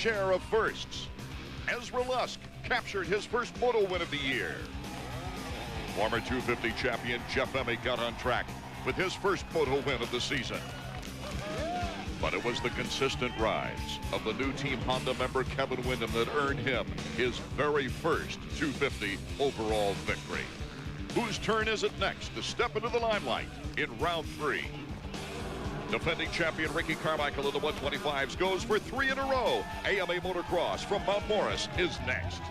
share of firsts. Ezra Lusk captured his first moto win of the year. Former 250 champion Jeff Emmy got on track with his first moto win of the season. But it was the consistent rise of the new Team Honda member Kevin Windham that earned him his very first 250 overall victory. Whose turn is it next to step into the limelight in round 3? Defending champion Ricky Carmichael of the 125s goes for 3 in a row. AMA Motocross from Mount Morris is next.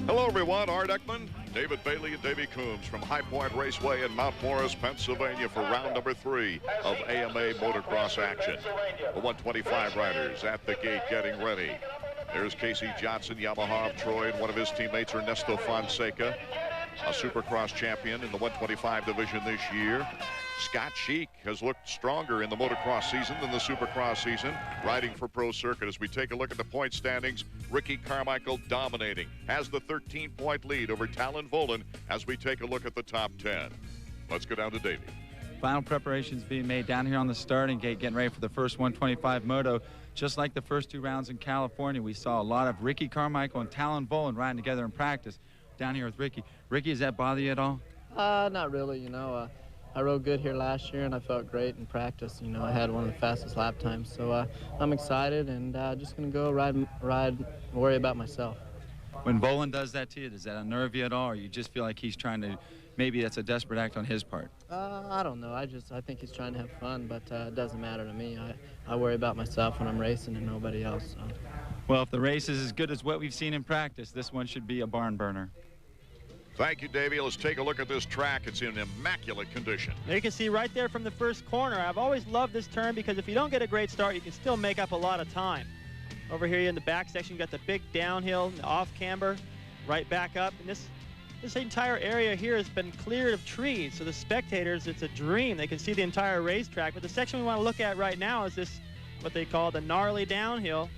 Hello everyone, Art Ekman, David Bailey and Davey Coombs from High Point Raceway in Mount Morris, Pennsylvania for round number 3 of AMA Motocross action. The 125 riders at the gate getting ready. There's Casey Johnson, Yamaha of Troy, and one of his teammates, Ernesto Fonseca, a Supercross champion in the 125 division this year. Scott Sheik has looked stronger in the motocross season than the Supercross season, riding for Pro Circuit. As we take a look at the point standings, Ricky Carmichael dominating, has the 13-point lead over Talon Volan as we take a look at the top 10. Let's go down to Davey. Final preparations being made down here on the starting gate, getting ready for the first 125 moto. Just like the first 2 rounds in California, we saw a lot of Ricky Carmichael and Talon Volan riding together in practice. Down here with Ricky. Ricky, does that bother you at all? Not really, you know. I rode good here last year, and I felt great in practice. You know, I had one of the fastest lap times, so I'm excited and just going to go ride, worry about myself. When Volan does that to you, does that unnerve you at all, or you just feel like he's trying to, maybe that's a desperate act on his part? I don't know. I think he's trying to have fun, but it doesn't matter to me. I worry about myself when I'm racing and nobody else. So. Well, if the race is as good as what we've seen in practice, this one should be a barn burner. Thank you, Davey. Let's take a look at this track. It's in immaculate condition. There you can see right there from the first corner. I've always loved this turn because if you don't get a great start, you can still make up a lot of time. Over here in the back section, you got the big downhill, off camber, right back up. And this entire area here has been cleared of trees. So the spectators, it's a dream. They can see the entire racetrack. But the section we want to look at right now is this, what they call the gnarly downhill.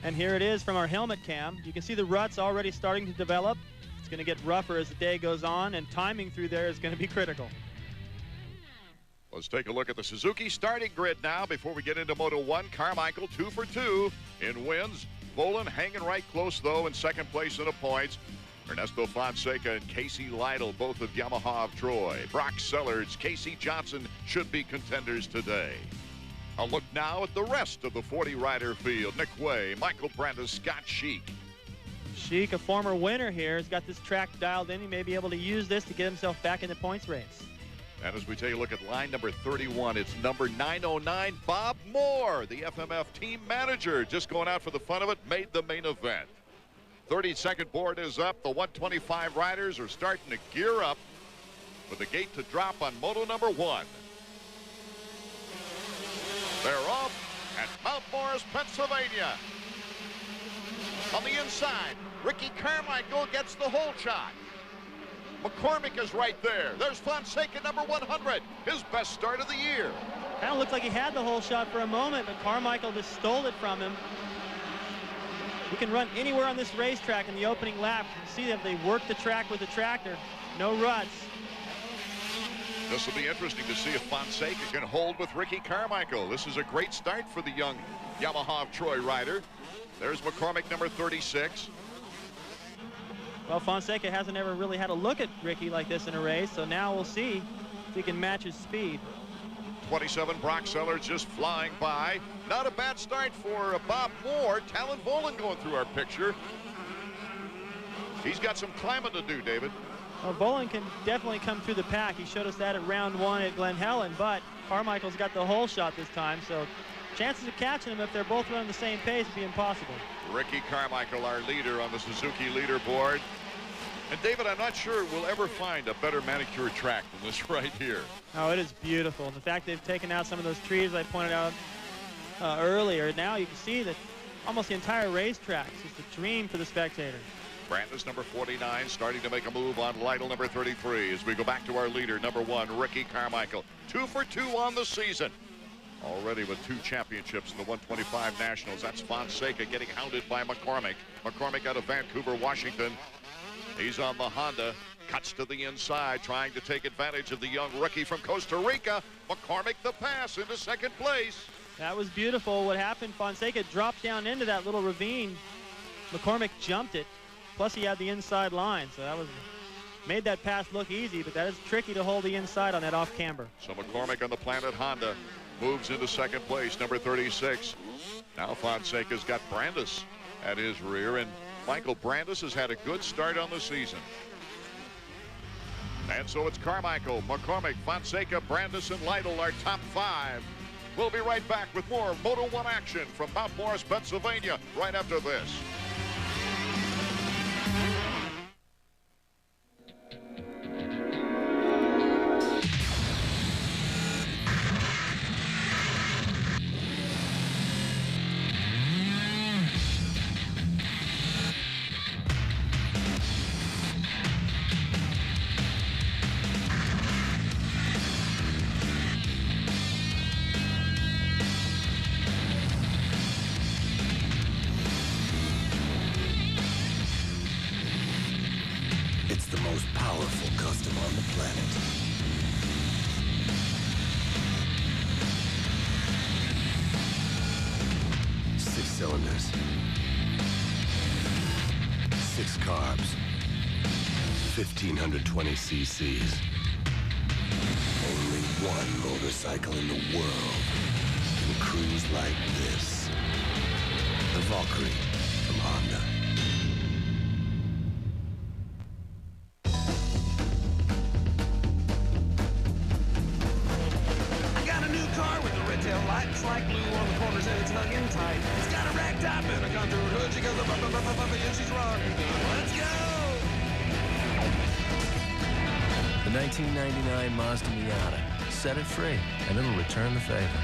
And here it is from our helmet cam. You can see the ruts already starting to develop. It's going to get rougher as the day goes on, and timing through there is going to be critical. Let's take a look at the Suzuki starting grid now before we get into Moto 1. Carmichael 2 for 2 in wins. Volan hanging right close, though, in second place in the points. Ernesto Fonseca and Casey Lytle, both of Yamaha of Troy. Brock Sellards, Casey Johnson should be contenders today. A look now at the rest of the 40-rider field. Nick Way, Michael Brandis, Scott Sheik. Sheik, a former winner here, has got this track dialed in. He may be able to use this to get himself back in the points race. And as we take a look at line number 31, it's number 909, Bob Moore, the FMF team manager, just going out for the fun of it, made the main event. 30-second board is up. The 125 riders are starting to gear up for the gate to drop on moto number 1. They're off at Mount Morris, Pennsylvania. On the inside, Ricky Carmichael gets the whole shot. McCormick is right there. There's Fonseca, number 100, his best start of the year. Kind of looked like he had the whole shot for a moment, but Carmichael just stole it from him. He can run anywhere on this racetrack in the opening lap. You can see that they work the track with the tractor. No ruts. This will be interesting to see if Fonseca can hold with Ricky Carmichael. This is a great start for the young Yamaha of Troy rider. There's McCormick, number 36. Well, Fonseca hasn't ever really had a look at Ricky like this in a race, so now we'll see if he can match his speed. 27, Brock Sellards just flying by. Not a bad start for Bob Moore. Talon Volan going through our picture. He's got some climbing to do, David. Well, Volan can definitely come through the pack. He showed us that at round 1 at Glen Helen, but Carmichael's got the whole shot this time, so chances of catching him if they're both running the same pace would be impossible. Ricky Carmichael, our leader on the Suzuki leaderboard. And David, I'm not sure we'll ever find a better manicured track than this right here. Oh, it is beautiful. The fact they've taken out some of those trees I pointed out earlier, now you can see that almost the entire racetrack is just a dream for the spectators. Brandis, number 49, starting to make a move on Lytle, number 33. As we go back to our leader, number 1, Ricky Carmichael. 2 for 2 on the season. already with 2 championships in the 125 Nationals. That's Fonseca getting hounded by McCormick. McCormick out of Vancouver, Washington. He's on the Honda. Cuts to the inside, trying to take advantage of the young rookie from Costa Rica. McCormick the pass into second place. That was beautiful. What happened, Fonseca dropped down into that little ravine. McCormick jumped it. Plus he had the inside line, so that made that pass look easy, but that is tricky to hold the inside on that off camber. So McCormick on the Planet Honda moves into second place, number 36. Now Fonseca's got Brandis at his rear, and Michael Brandis has had a good start on the season. And so it's Carmichael, McCormick, Fonseca, Brandis, and Lytle, our top 5. We'll be right back with more Moto 1 action from Mount Morris, Pennsylvania, right after this. Cylinders, 6 carbs, 1,520 cc's. Only one motorcycle in the world can cruise like this. The Valkyrie from Honda. I got a new car with a red tail light. It's like blue on the corners and it's hung in tight. It's got a rag top and a contour hood. She goes up, up, up, up, up, and she's rocking. Let's go! The 1999 Mazda Miata. Set it free, and it'll return the favor.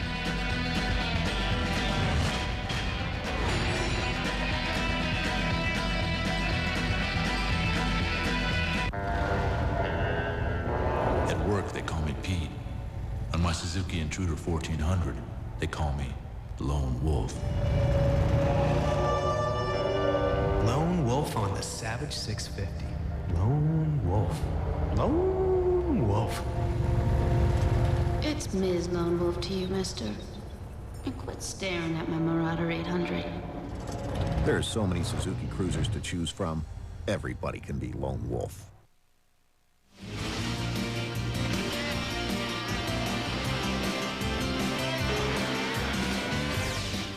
At work, they call me Pete. On my Suzuki Intruder 1400, they call me Lone Wolf. Lone Wolf on the Savage 650. Lone Wolf. Lone Wolf. It's Ms. Lone Wolf to you, mister. And quit staring at my Marauder 800. There are so many Suzuki Cruisers to choose from. Everybody can be Lone Wolf.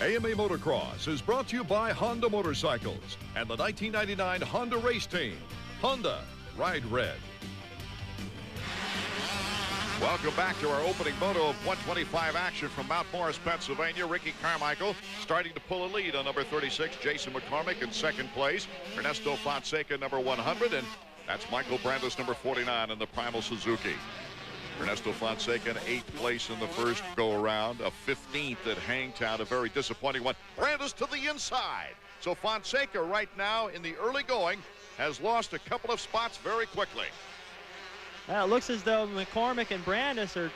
AMA Motocross is brought to you by Honda Motorcycles and the 1999 Honda Race Team. Honda, ride red. Welcome back to our opening moto of 125 action from Mount Morris, Pennsylvania. Ricky Carmichael starting to pull a lead on number 36, Jason McCormick in second place. Ernesto Fonseca, number 100, and that's Michael Brandis, number 49 in the Primal Suzuki. Ernesto Fonseca in 8th place in the first go-around, a 15th at Hangtown, a very disappointing one. Brandis to the inside. So Fonseca right now in the early going has lost a couple of spots very quickly. Well, it looks as though McCormick and Brandis are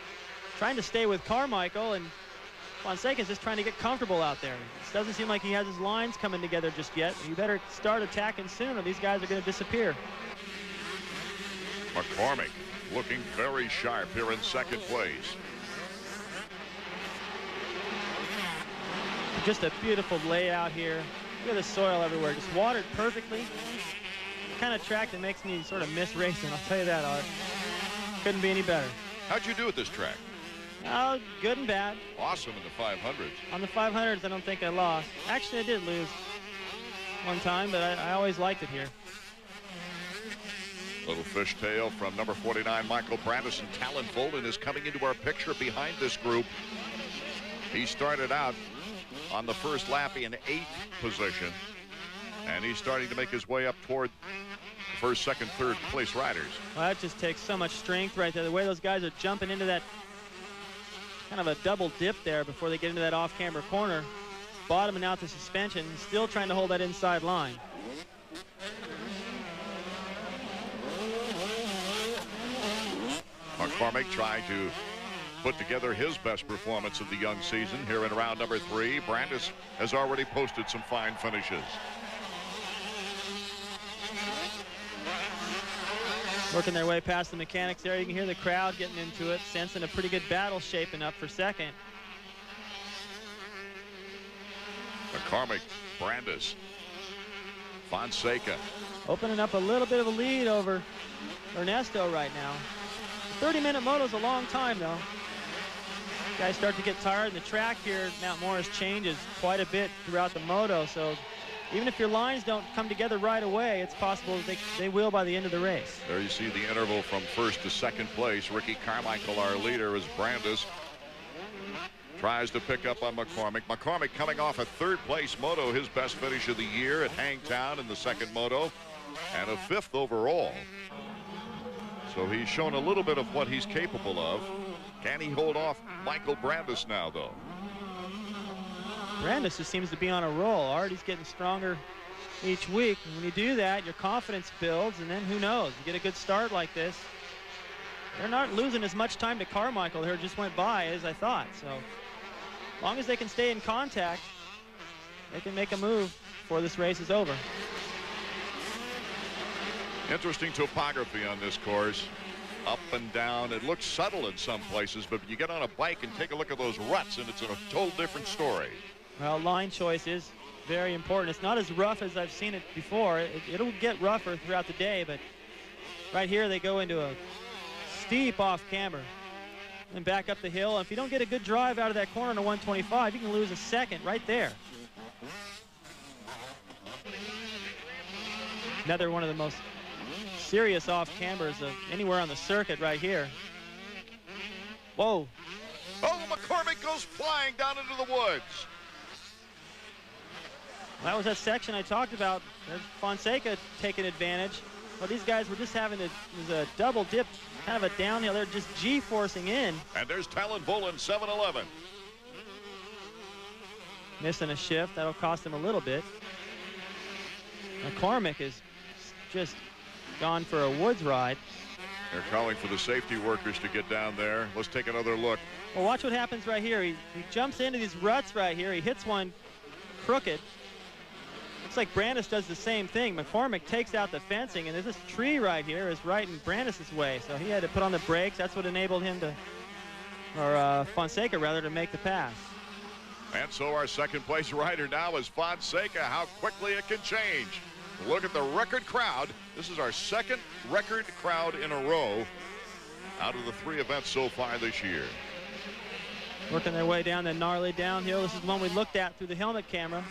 trying to stay with Carmichael, and Fonseca's just trying to get comfortable out there. It doesn't seem like he has his lines coming together just yet. You better start attacking soon or these guys are going to disappear. McCormick looking very sharp here in second place. Just a beautiful layout here. Look at the soil everywhere, just watered perfectly. The kind of track that makes me sort of miss racing, I'll tell you that, Art. Couldn't be any better. How'd you do at this track? Oh, good and bad. Awesome in the 500s. On the 500s, I don't think I lost. Actually, I did lose one time, but I always liked it here. Little fishtail from number 49, Michael Brandis, and Talon Bolden is coming into our picture behind this group. He started out on the first lap in 8th position, and he's starting to make his way up toward the first, second, third place riders. Well, that just takes so much strength right there. The way those guys are jumping into that kind of a double dip there before they get into that off-camber corner, bottoming out the suspension, still trying to hold that inside line. McCormick trying to put together his best performance of the young season here in round number 3. Brandis has already posted some fine finishes. Working their way past the mechanics there. You can hear the crowd getting into it, sensing a pretty good battle shaping up for second. McCormick, Brandis, Fonseca. Opening up a little bit of a lead over Ernesto right now. 30-minute moto is a long time, though. Guys start to get tired, and the track here at Mount Morris changes quite a bit throughout the moto, so even if your lines don't come together right away, it's possible that they will by the end of the race. There you see the interval from first to second place. Ricky Carmichael, our leader, as Brandis tries to pick up on McCormick. McCormick coming off a third-place moto, his best finish of the year at Hangtown in the second moto, and a 5th overall. So he's shown a little bit of what he's capable of. Can he hold off Michael Brandis now, though? Brandis just seems to be on a roll. Already's getting stronger each week. And when you do that, your confidence builds, and then who knows? You get a good start like this. They're not losing as much time to Carmichael here just went by as I thought. So as long as they can stay in contact, they can make a move before this race is over. Interesting topography on this course. Up and down. It looks subtle in some places, but you get on a bike and take a look at those ruts, and it's a total different story. Well, line choice is very important. It's not as rough as I've seen it before. It'll get rougher throughout the day, but right here they go into a steep off camber and back up the hill. And if you don't get a good drive out of that corner to 125, you can lose a second right there. Another one of the most serious off cambers of anywhere on the circuit right here. Whoa. Oh, McCormick goes flying down into the woods. That was that section I talked about. There's Fonseca taking advantage. Well, these guys were just having a double dip, kind of a downhill. They're just G-forcing in. And there's Talon Bolin, 7-11. Missing a shift. That'll cost him a little bit. McCormick is just gone for a woods ride. They're calling for the safety workers to get down there. Let's take another look. Well, watch what happens right here. He jumps into these ruts right here. He hits one crooked. Looks like Brandis does the same thing. McCormick takes out the fencing, and this tree right here is right in Brandis's way. So he had to put on the brakes. That's what enabled him to, or Fonseca rather, to make the pass. And so our second place rider now is Fonseca. How quickly it can change. Look at the record crowd. This is our second record crowd in a row out of the 3 events so far this year. Working their way down the gnarly downhill. This is the one we looked at through the helmet camera.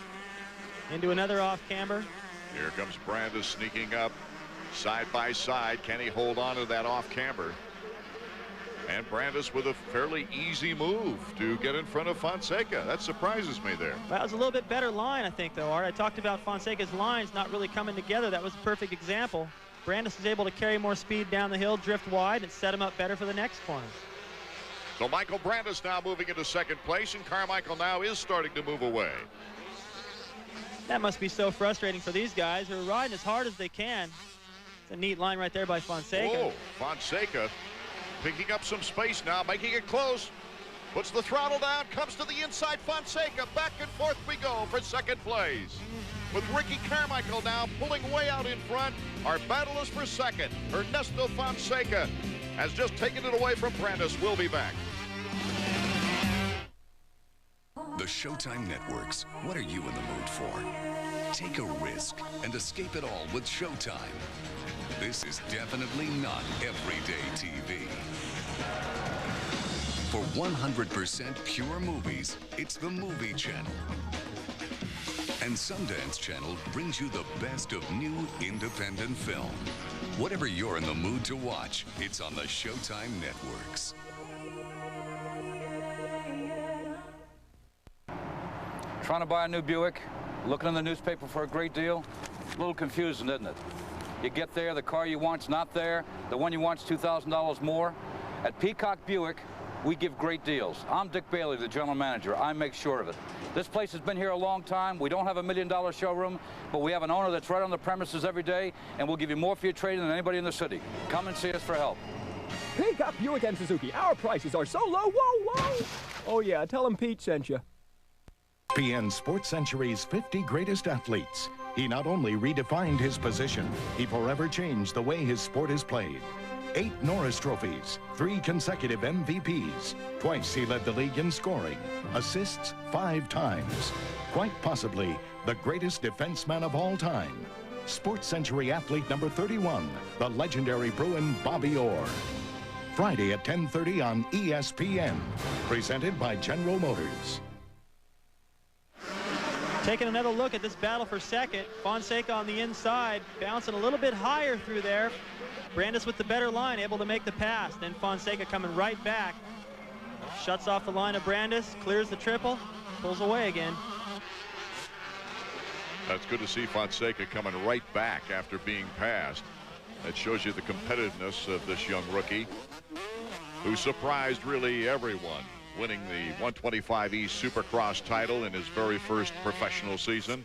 Into another off camber. Here comes Brandis sneaking up side by side. Can he hold on to that off camber? And Brandis with a fairly easy move to get in front of Fonseca. That surprises me there. That was a little bit better line, I think, though, Art. I talked about Fonseca's lines not really coming together. That was a perfect example. Brandis was able to carry more speed down the hill, drift wide, and set him up better for the next corner. So Michael Brandis now moving into second place, and Carmichael now is starting to move away. That must be so frustrating for these guys who are riding as hard as they can. It's a neat line right there by Fonseca. Whoa, Fonseca picking up some space now, making it close. Puts the throttle down, comes to the inside. Fonseca, back and forth we go for second place. With Ricky Carmichael now pulling way out in front. Our battle is for second. Ernesto Fonseca has just taken it away from Brandis. We'll be back. The Showtime Networks. What are you in the mood for? Take a risk and escape it all with Showtime. This is definitely not everyday TV. For 100% pure movies, it's the Movie Channel. And Sundance Channel brings you the best of new independent film. Whatever you're in the mood to watch, it's on the Showtime Networks. Trying to buy a new Buick, looking in the newspaper for a great deal. A little confusing, isn't it? You get there, the car you want's not there, the one you want's $2,000 more. At Peacock Buick, we give great deals. I'm Dick Bailey, the general manager. I make sure of it. This place has been here a long time. We don't have a $1 million showroom, but we have an owner that's right on the premises every day, and we'll give you more for your trade than anybody in the city. Come and see us for help. Peacock Buick and Suzuki, our prices are so low, whoa, whoa! Oh yeah, tell him Pete sent you. PN Sports Century's 50 greatest athletes. He not only redefined his position, he forever changed the way his sport is played. 8 Norris trophies, 3 consecutive MVPs. Twice he led the league in scoring, assists 5 times. Quite possibly the greatest defenseman of all time. Sports Century athlete number 31, the legendary Bruin Bobby Orr. Friday at 10:30 on ESPN. Presented by General Motors. Taking another look at this battle for second. Fonseca on the inside, bouncing a little bit higher through there. Brandis with the better line, able to make the pass. Then Fonseca coming right back. Shuts off the line of Brandis, clears the triple, pulls away again. That's good to see Fonseca coming right back after being passed. That shows you the competitiveness of this young rookie, who surprised really everyone, winning the 125E Supercross title in his very first professional season.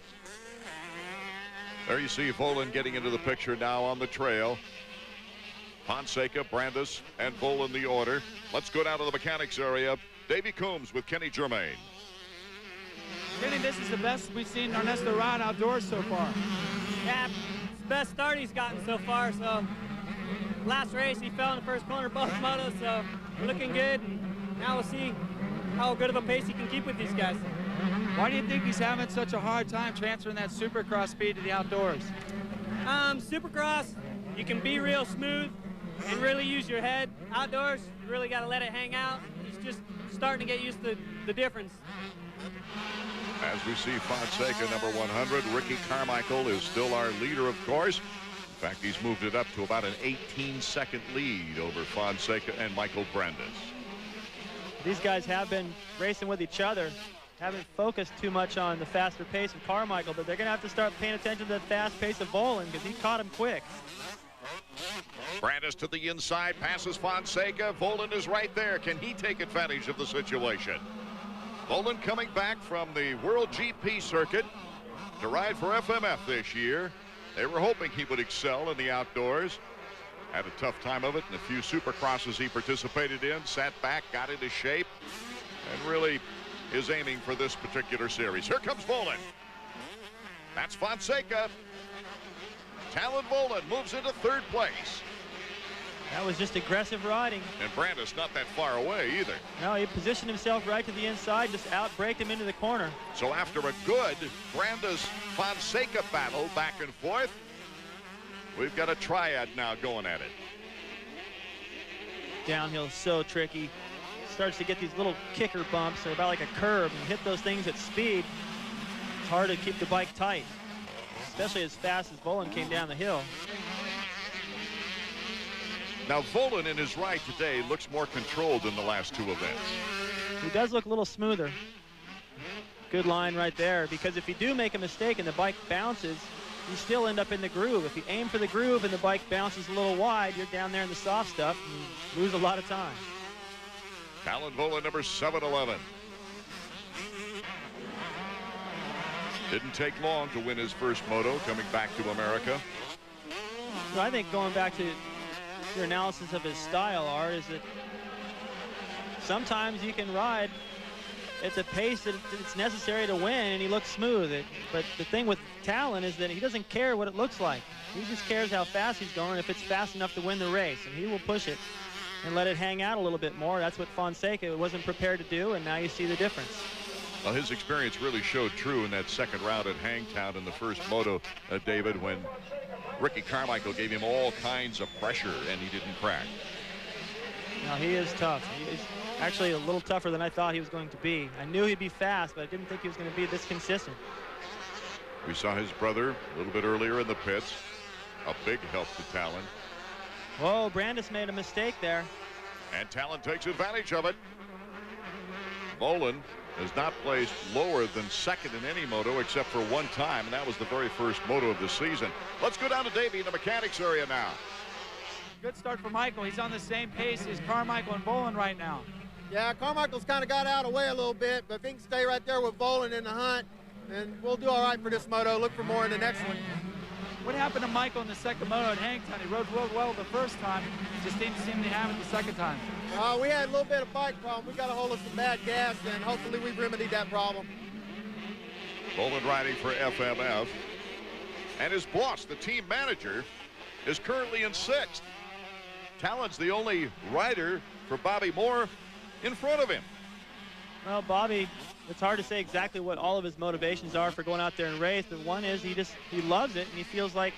There you see Volan getting into the picture now on the trail. Fonseca, Brandis, and Volan the order. Let's go down to the mechanics area. Davey Coombs with Kenny Germain. Kenny, this is the best we've seen Ernesto ride outdoors so far. Yeah, it's the best start he's gotten so far. So last race he fell in the first corner both motos, so we're looking good. And now we'll see how good of a pace he can keep with these guys. Why do you think he's having such a hard time transferring that Supercross speed to the outdoors? Supercross, you can be real smooth and really use your head. Outdoors, you really got to let it hang out. He's just starting to get used to the difference. As we see Fonseca, number 100, Ricky Carmichael is still our leader, of course. In fact, he's moved it up to about an 18-second lead over Fonseca and Michael Brandis. These guys have been racing with each other. Haven't focused too much on the faster pace of Carmichael, but they're going to have to start paying attention to the fast pace of Volan because he caught him quick. Brandis to the inside, passes Fonseca. Volan is right there. Can he take advantage of the situation? Volan coming back from the World GP circuit to ride for FMF this year. They were hoping he would excel in the outdoors. Had a tough time of it in the few Supercrosses he participated in. Sat back, got into shape, and really is aiming for this particular series. Here comes Volan. That's Fonseca. Talon Volan moves into third place. That was just aggressive riding. And Brandis not that far away either. No, he positioned himself right to the inside, just out-braked him into the corner. So after a good Brandis-Fonseca battle back and forth, we've got a triad now going at it. Downhill so tricky. Starts to get these little kicker bumps. They're about like a curve, and hit those things at speed. It's hard to keep the bike tight, especially as fast as Volan came down the hill. Now Volan in his ride today looks more controlled than the last 2 events. He does look a little smoother. Good line right there, because if you do make a mistake and the bike bounces, you still end up in the groove. If you aim for the groove and the bike bounces a little wide, you're down there in the soft stuff and you lose a lot of time. Talon Volan, number 711. Didn't take long to win his first moto, coming back to America. So I think going back to your analysis of his style, Art, is that sometimes you can ride at the pace that it's necessary to win and he looks smooth. But the thing with Talon is that he doesn't care what it looks like. He just cares how fast he's going, if it's fast enough to win the race, and he will push it and let it hang out a little bit more. That's what Fonseca wasn't prepared to do, and now you see the difference. Well, his experience really showed true in that second round at Hangtown in the first moto, David, when Ricky Carmichael gave him all kinds of pressure and he didn't crack. No, he is tough. He is actually a little tougher than I thought he was going to be. I knew he'd be fast, but I didn't think he was going to be this consistent. We saw his brother a little bit earlier in the pits. A big help to Talon. Whoa, Brandis made a mistake there. And Talon takes advantage of it. Volan has not placed lower than second in any moto except for one time, and that was the very first moto of the season. Let's go down to Davey in the mechanics area now. Good start for Michael. He's on the same pace as Carmichael and Volan right now. Yeah, Carmichael's kind of got out of the way a little bit, but if he can stay right there with Volan in the hunt, and we'll do all right for this moto. Look for more in the next one. What happened to Michael in the second moto at Hangtown? He rode well the first time, just didn't seem to have it the second time. We had a little bit of bike problem. We got a hold of some bad gas, and hopefully we've remedied that problem. Bolin riding for FMF. And his boss, the team manager, is currently in 6th. Talon's the only rider for Bobby Moore in front of him. Well, Bobby, it's hard to say exactly what all of his motivations are for going out there and race, but one is he loves it, and he feels like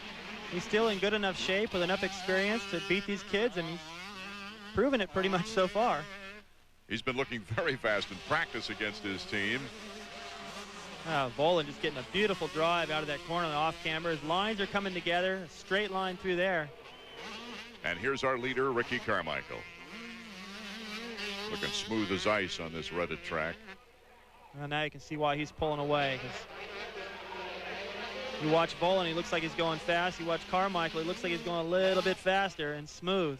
he's still in good enough shape with enough experience to beat these kids, and he's proven it pretty much so far. He's been looking very fast in practice against his team. Bolin just getting a beautiful drive out of that corner on the off camber. His lines are coming together, a straight line through there. And here's our leader, Ricky Carmichael. Looking smooth as ice on this rutted track. Well, now you can see why he's pulling away. You watch Bolin, he looks like he's going fast. You watch Carmichael, he looks like he's going a little bit faster and smooth.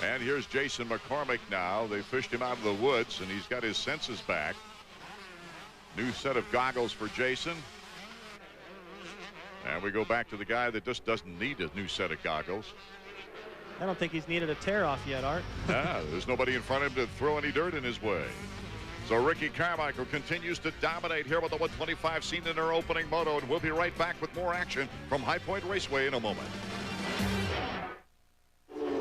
And here's Jason McCormick now. They fished him out of the woods, and he's got his senses back. New set of goggles for Jason. And we go back to the guy that just doesn't need a new set of goggles. I don't think he's needed a tear-off yet, Art. There's nobody in front of him to throw any dirt in his way. So Ricky Carmichael continues to dominate here with the 125 seen in their opening moto, and we'll be right back with more action from High Point Raceway in a moment.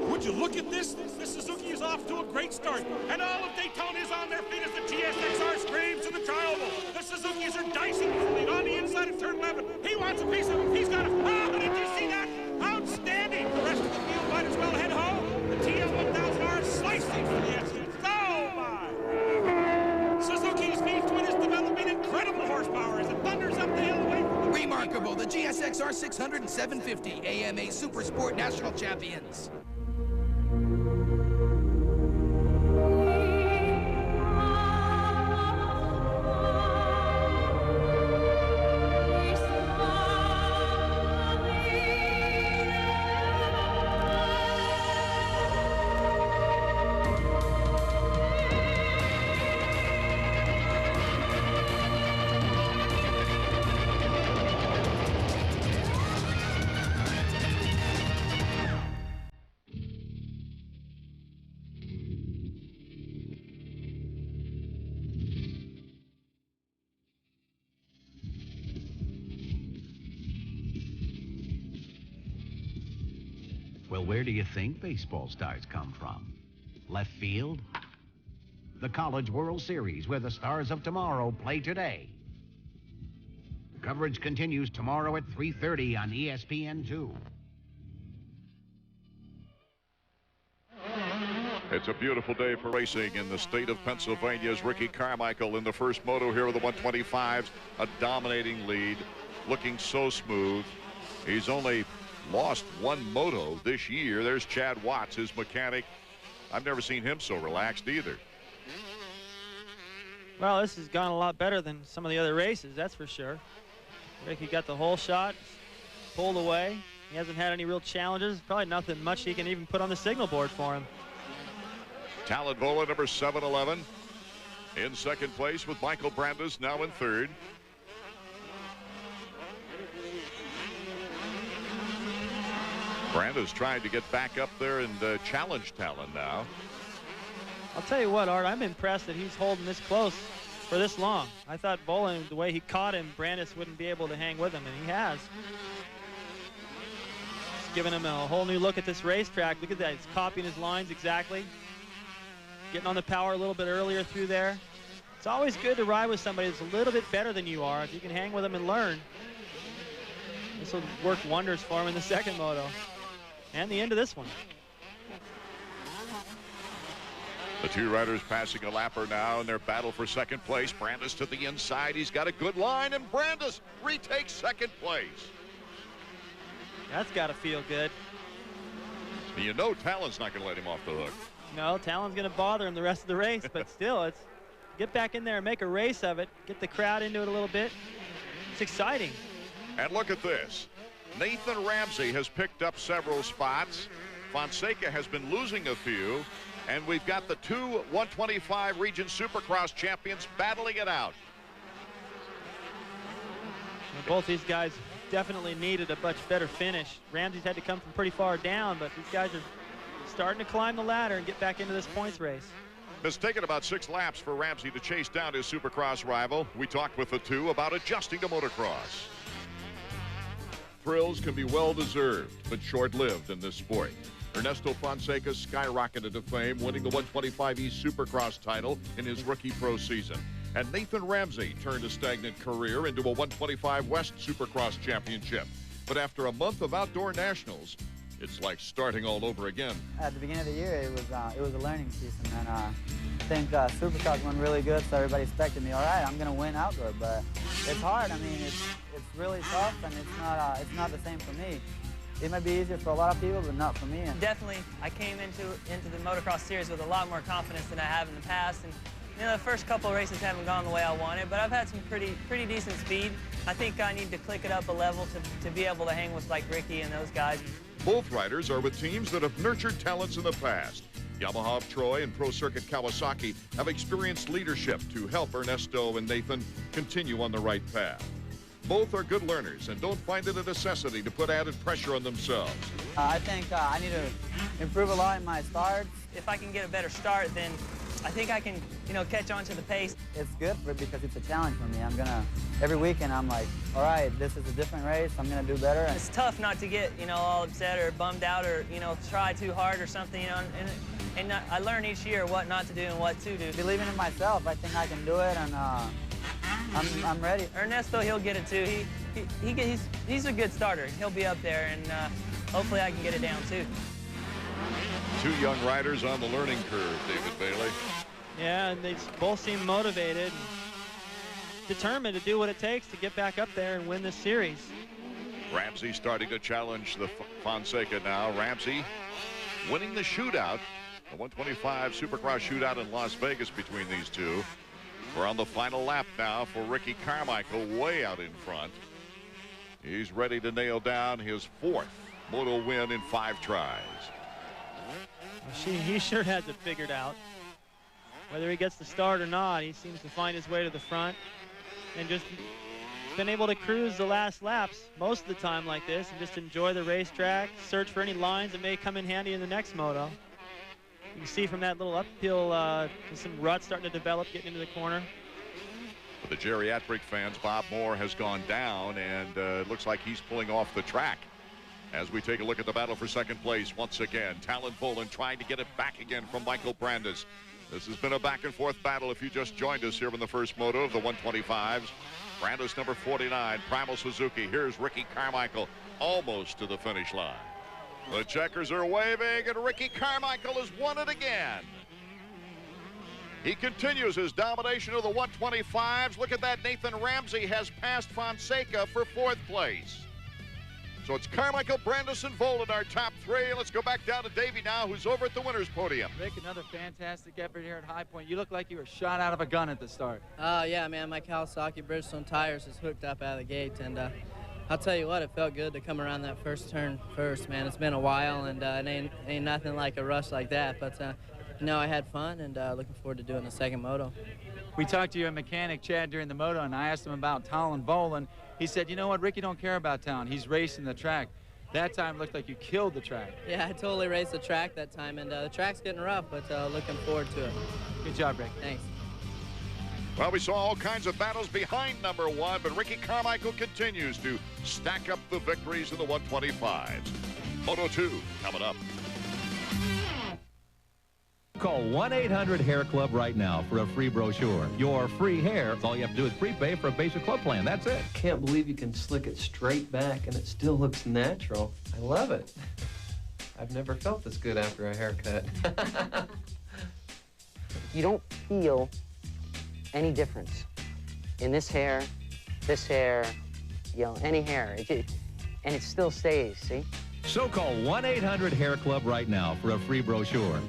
Would you look at this? The Suzuki is off to a great start, and all of Daytona is on their feet as the GSXR screams to the tri-oval. The Suzukis are dicing for the lead on the inside of turn 11. He wants a piece of it. He's got it. Oh, did you see that? Outstanding. The rest of the field might as well head home. The TL1000R is slicing for the exit. Oh, my. Suzuki's V-twin is developing incredible horsepower as it thunders up the hill away from the... Remarkable. The GSXR 600 and 750 AMA Super Sport National Champions. Well, where do you think baseball stars come from? Left field? The College World Series, where the stars of tomorrow play today. Coverage continues tomorrow at 3:30 on ESPN2. It's a beautiful day for racing in the state of Pennsylvania's Ricky Carmichael in the first moto here with the 125s. A dominating lead, looking so smooth. He's only lost one moto this year. There's Chad Watts, his mechanic. I've never seen him so relaxed either. Well, this has gone a lot better than some of the other races, that's for sure. Ricky got the whole shot, pulled away. He hasn't had any real challenges. Probably nothing much he can even put on the signal board for him. Talon Vola, number 711, in second place with Michael Brandis now in third. Brandis trying to get back up there and challenge Talon now. I'll tell you what, Art, I'm impressed that he's holding this close for this long. I thought Bolin, the way he caught him, Brandis wouldn't be able to hang with him, and he has. It's given him a whole new look at this racetrack. Look at that, he's copying his lines exactly. Getting on the power a little bit earlier through there. It's always good to ride with somebody that's a little bit better than you are. If you can hang with them and learn, this will work wonders for him in the second moto and the end of this one. The two riders passing a lapper now in their battle for second place. Brandis to the inside. He's got a good line, and Brandis retakes second place. That's got to feel good. You know Talon's not going to let him off the hook. No, Talon's going to bother him the rest of the race, but still, it's get back in there and make a race of it. Get the crowd into it a little bit. It's exciting. And look at this. Nathan Ramsey has picked up several spots. Fonseca has been losing a few. And we've got the two 125 Region Supercross champions battling it out. Both these guys definitely needed a much better finish. Ramsey's had to come from pretty far down, but these guys are starting to climb the ladder and get back into this points race. It's taken about 6 laps for Ramsey to chase down his Supercross rival. We talked with the two about adjusting to motocross. Thrills can be well-deserved, but short-lived in this sport. Ernesto Fonseca skyrocketed to fame, winning the 125E Supercross title in his rookie pro season. And Nathan Ramsey turned a stagnant career into a 125 West Supercross championship. But after a month of outdoor nationals, it's like starting all over again. At the beginning of the year, it was a learning season, and I think Supercross went really good, so everybody expected me, all right, I'm going to win outdoor, but it's hard. I mean, it's really tough, and it's not the same for me. It might be easier for a lot of people, but not for me. Definitely, I came into the motocross series with a lot more confidence than I have in the past, and you know, the first couple of races haven't gone the way I wanted, but I've had some pretty decent speed. I think I need to click it up a level to be able to hang with like Ricky and those guys. Both riders are with teams that have nurtured talents in the past. Yamaha of Troy and Pro Circuit Kawasaki have experienced leadership to help Ernesto and Nathan continue on the right path. Both are good learners and don't find it a necessity to put added pressure on themselves. I think I need to improve a lot in my starts. If I can get a better start, then I think I can, you know, catch on to the pace. It's good because it's a challenge for me. Every weekend I'm like, all right, this is a different race, I'm gonna do better. It's tough not to get, you know, all upset or bummed out or, you know, try too hard or something, you know, and I learn each year what not to do and what to do. Believing in myself, I think I can do it, and I'm ready. Ernesto, he'll get it too. He's a good starter. He'll be up there, and hopefully I can get it down too. Two young riders on the learning curve, David Bailey. Yeah, and they both seem motivated and determined to do what it takes to get back up there and win this series. Ramsey starting to challenge the Fonseca now. Ramsey winning the shootout, the 125 Supercross shootout in Las Vegas between these two. We're on the final lap now for Ricky Carmichael, way out in front. He's ready to nail down his 4th moto win in 5 tries. He sure has it figured out. Whether he gets the start or not, he seems to find his way to the front and just been able to cruise the last laps most of the time like this and just enjoy the racetrack, search for any lines that may come in handy in the next moto. You can see from that little uphill, some ruts starting to develop getting into the corner. For the geriatric fans, Bob Moore has gone down, and it looks like he's pulling off the track. As we take a look at the battle for second place once again, Talon Boland trying to get it back again from Michael Brandis. This has been a back-and-forth battle if you just joined us here in the first moto of the 125s. Brandis number 49, Primal Suzuki. Here's Ricky Carmichael almost to the finish line. The checkers are waving, and Ricky Carmichael has won it again. He continues his domination of the 125s. Look at that, Nathan Ramsey has passed Fonseca for 4th place. So it's Carmichael, Brandis, and Voland, our top 3. Let's go back down to Davey now, who's over at the winner's podium. Rick, another fantastic effort here at High Point. You look like you were shot out of a gun at the start. Yeah, man, my Kawasaki Bridgestone tires is hooked up out of the gate, and I'll tell you what, it felt good to come around that first turn first, man. It's been a while, and it ain't nothing like a rush like that, but you know, I had fun, and looking forward to doing the second moto. We talked to your mechanic, Chad, during the moto, and I asked him about Talon Voland. He said, you know what, Ricky don't care about Talon. He's racing the track. That time looked like you killed the track. Yeah, I totally raced the track that time, and the track's getting rough, but looking forward to it. Good job, Rick. Thanks. Well, we saw all kinds of battles behind number 1, but Ricky Carmichael continues to stack up the victories in the 125s. Moto 2 coming up. Call 1-800-HAIR-CLUB right now for a free brochure. Your free hair, all you have to do is prepay for a basic club plan. That's it. Can't believe you can slick it straight back and it still looks natural. I love it. I've never felt this good after a haircut. You don't feel any difference in this hair, you know, any hair. And it still stays, see? So call 1-800-HAIR-CLUB right now for a free brochure.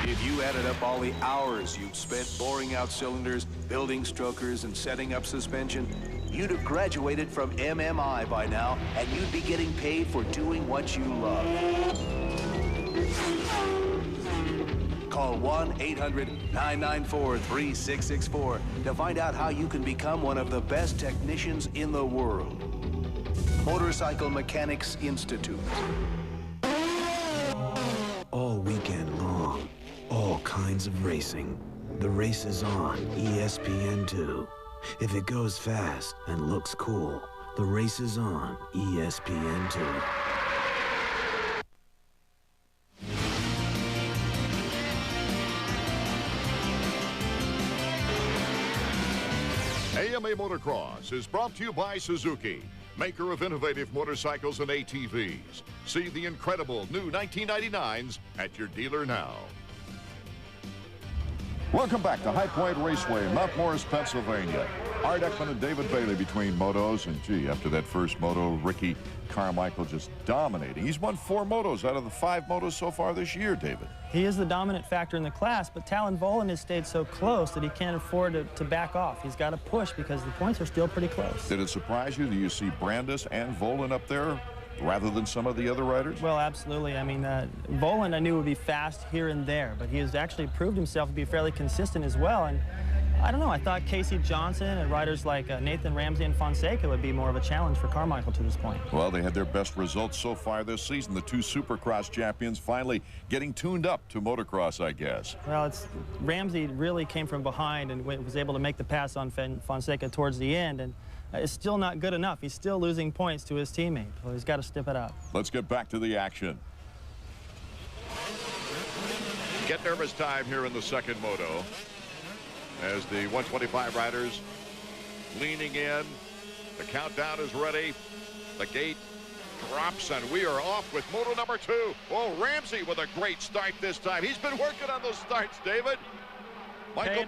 If you added up all the hours you've spent boring out cylinders, building strokers, and setting up suspension, you'd have graduated from MMI by now, and you'd be getting paid for doing what you love. Call 1-800-994-3664 to find out how you can become one of the best technicians in the world. Motorcycle Mechanics Institute. All weekend long, all kinds of racing. The race is on ESPN2. If it goes fast and looks cool, the race is on ESPN2. AMA Motocross is brought to you by Suzuki, maker of innovative motorcycles and ATVs. See the incredible new 1999s at your dealer now. Welcome back to High Point Raceway, Mount Morris, Pennsylvania. Art Ekman and David Bailey between motos, and gee, after that first moto, Ricky Carmichael just dominating. He's won 4 motos out of the 5 motos so far this year, David. He is the dominant factor in the class, but Talon Volan has stayed so close that he can't afford to back off. He's got to push because the points are still pretty close. Did it surprise you that you see Brandis and Volan up there rather than some of the other riders? Well, absolutely. I mean, Volan I knew would be fast here and there, but he has actually proved himself to be fairly consistent as well. And I don't know, I thought Casey Johnson and riders like Nathan Ramsey and Fonseca would be more of a challenge for Carmichael to this point. Well, they had their best results so far this season. The 2 Supercross champions finally getting tuned up to motocross, I guess. Well, Ramsey really came from behind and was able to make the pass on Fonseca towards the end, and it's still not good enough. He's still losing points to his teammate, so he's got to step it up. Let's get back to the action. Get nervous time here in the second moto as the 125 riders leaning in. The countdown is ready. The gate drops, and we are off with moto number 2. Oh, Ramsey with a great start this time. He's been working on those starts, David. Michael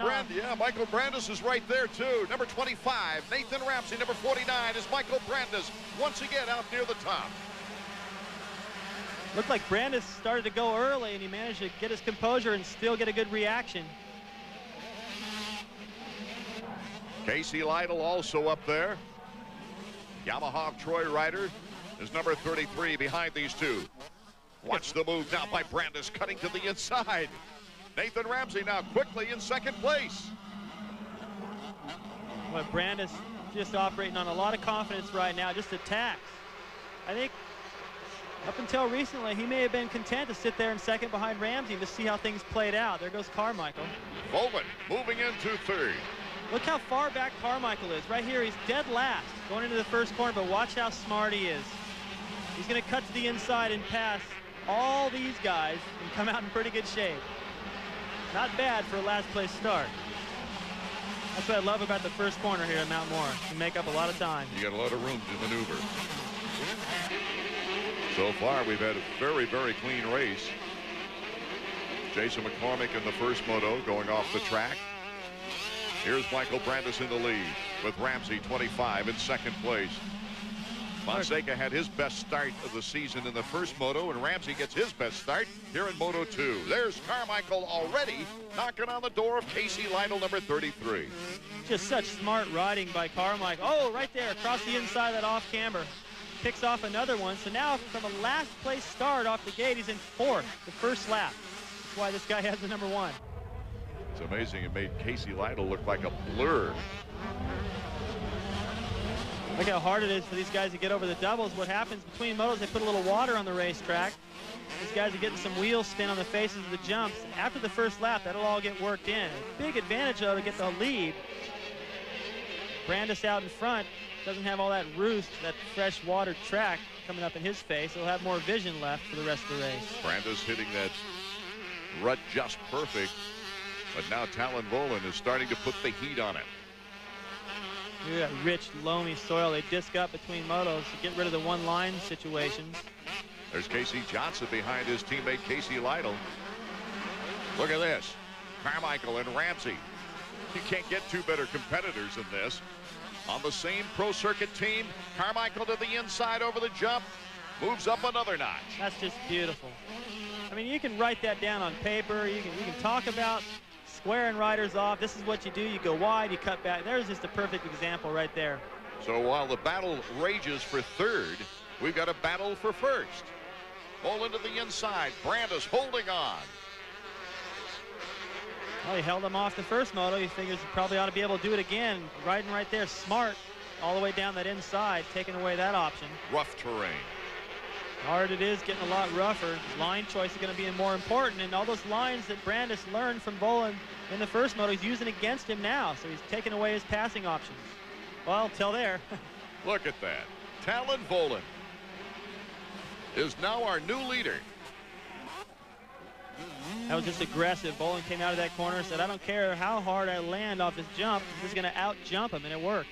Brandis is right there, too. Number 25, Nathan Ramsey. Number 49 is Michael Brandis, once again out near the top. Looked like Brandis started to go early, and he managed to get his composure and still get a good reaction. Casey Lytle also up there. Yamaha Troy rider is number 33 behind these two. Watch the move now by Brandis, cutting to the inside. Nathan Ramsey now quickly in second place. Well, Brandis just operating on a lot of confidence right now, just attacks. I think up until recently, he may have been content to sit there in second behind Ramsey to see how things played out. There goes Carmichael. Bowman moving into third. Look how far back Carmichael is. Right here, he's dead last going into the first corner, but watch how smart he is. He's going to cut to the inside and pass all these guys and come out in pretty good shape. Not bad for a last place start. That's what I love about the first corner here at Mount Morris. You make up a lot of time. You got a lot of room to maneuver. So far, we've had a very, very clean race. Jason McCormick in the first moto going off the track. Here's Michael Brandis in the lead with Ramsey 25 in second place. Fonseca had his best start of the season in the first moto, and Ramsey gets his best start here in Moto 2. There's Carmichael already knocking on the door of Casey Lytle, number 33. Just such smart riding by Carmichael. Oh, right there across the inside of that off camber. Picks off another one. So now from a last place start off the gate, he's in fourth, the first lap. That's why this guy has the number 1. It's amazing. It made Casey Lytle look like a blur. Look how hard it is for these guys to get over the doubles. What happens between motos, they put a little water on the racetrack. These guys are getting some wheel spin on the faces of the jumps. After the first lap, that'll all get worked in. A big advantage, though, to get the lead. Brandis out in front doesn't have all that roost, that fresh water track coming up in his face. He'll have more vision left for the rest of the race. Brandis hitting that rut just perfect, but now Talon Volan is starting to put the heat on it. Look at that rich, loamy soil. They disc up between motos to get rid of the one-line situations. There's Casey Johnson behind his teammate Casey Lytle. Look at this. Carmichael and Ramsey. You can't get two better competitors than this. On the same pro circuit team, Carmichael to the inside over the jump. Moves up another notch. That's just beautiful. I mean, you can write that down on paper. You can talk about squaring riders off. This is what you do. You go wide, you cut back. There's just a perfect example right there. So while the battle rages for third, we've got a battle for first. Volan to the inside. Brandis holding on. Well, he held him off the first moto. He figures he probably ought to be able to do it again. Riding right there, smart, all the way down that inside, taking away that option. Rough terrain. Hard it is, getting a lot rougher. Line choice is going to be more important, and all those lines that Brandis learned from Volan in the first moto, he's using against him now, so he's taking away his passing options. Well, till there. Look at that. Talon Volan is now our new leader. That was just aggressive. Volan came out of that corner and said, I don't care how hard I land off this jump, I'm just going to out-jump him, and it worked.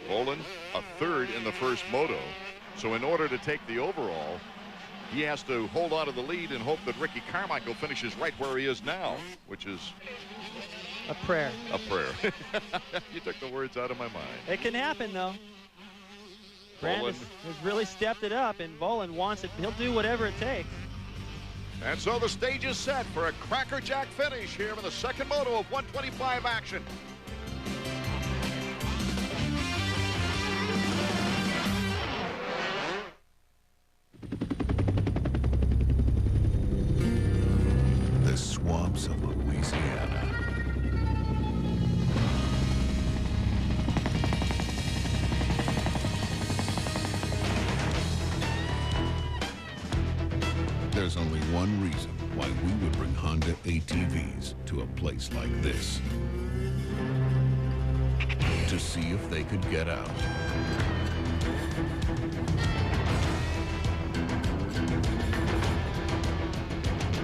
Volan, a third in the first moto. So in order to take the overall, he has to hold on to the lead and hope that Ricky Carmichael finishes right where he is now, which is a prayer. A prayer. You took the words out of my mind. It can happen, though. Brandis has really stepped it up, and Volan wants it. He'll do whatever it takes. And so the stage is set for a crackerjack finish here in the second moto of 125 action. The swamps of Louisiana. There's only one reason why we would bring Honda ATVs to a place like this. To see if they could get out.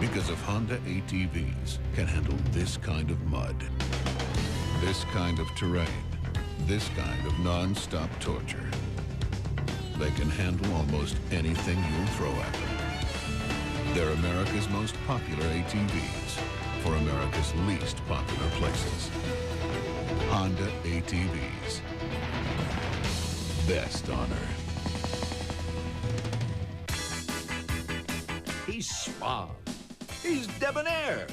Because if Honda ATVs can handle this kind of mud, this kind of terrain, this kind of non-stop torture, they can handle almost anything you'll throw at them. They're America's most popular ATVs for America's least popular places. Honda ATVs. Best on earth. He's suave. He's debonair.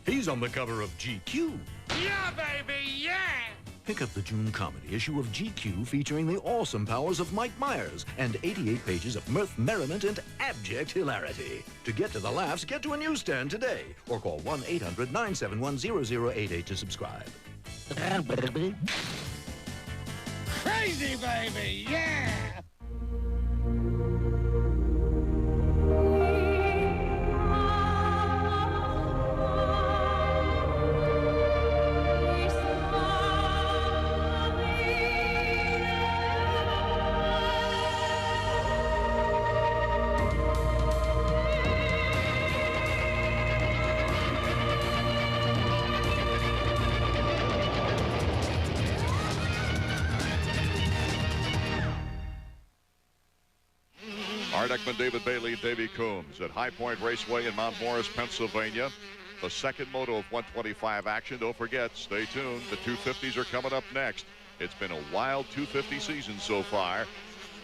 He's on the cover of GQ. Yeah, baby, yeah! Pick up the June comedy issue of GQ featuring the awesome powers of Mike Myers and 88 pages of mirth, merriment, and abject hilarity. To get to the laughs, get to a newsstand today or call 1-800-971-0088 to subscribe. Crazy, baby, yeah! Art Ekman, David Bailey, Davey Coombs at High Point Raceway in Mount Morris, Pennsylvania. The second moto of 125 action. Don't forget, stay tuned. The 250s are coming up next. It's been a wild 250 season so far.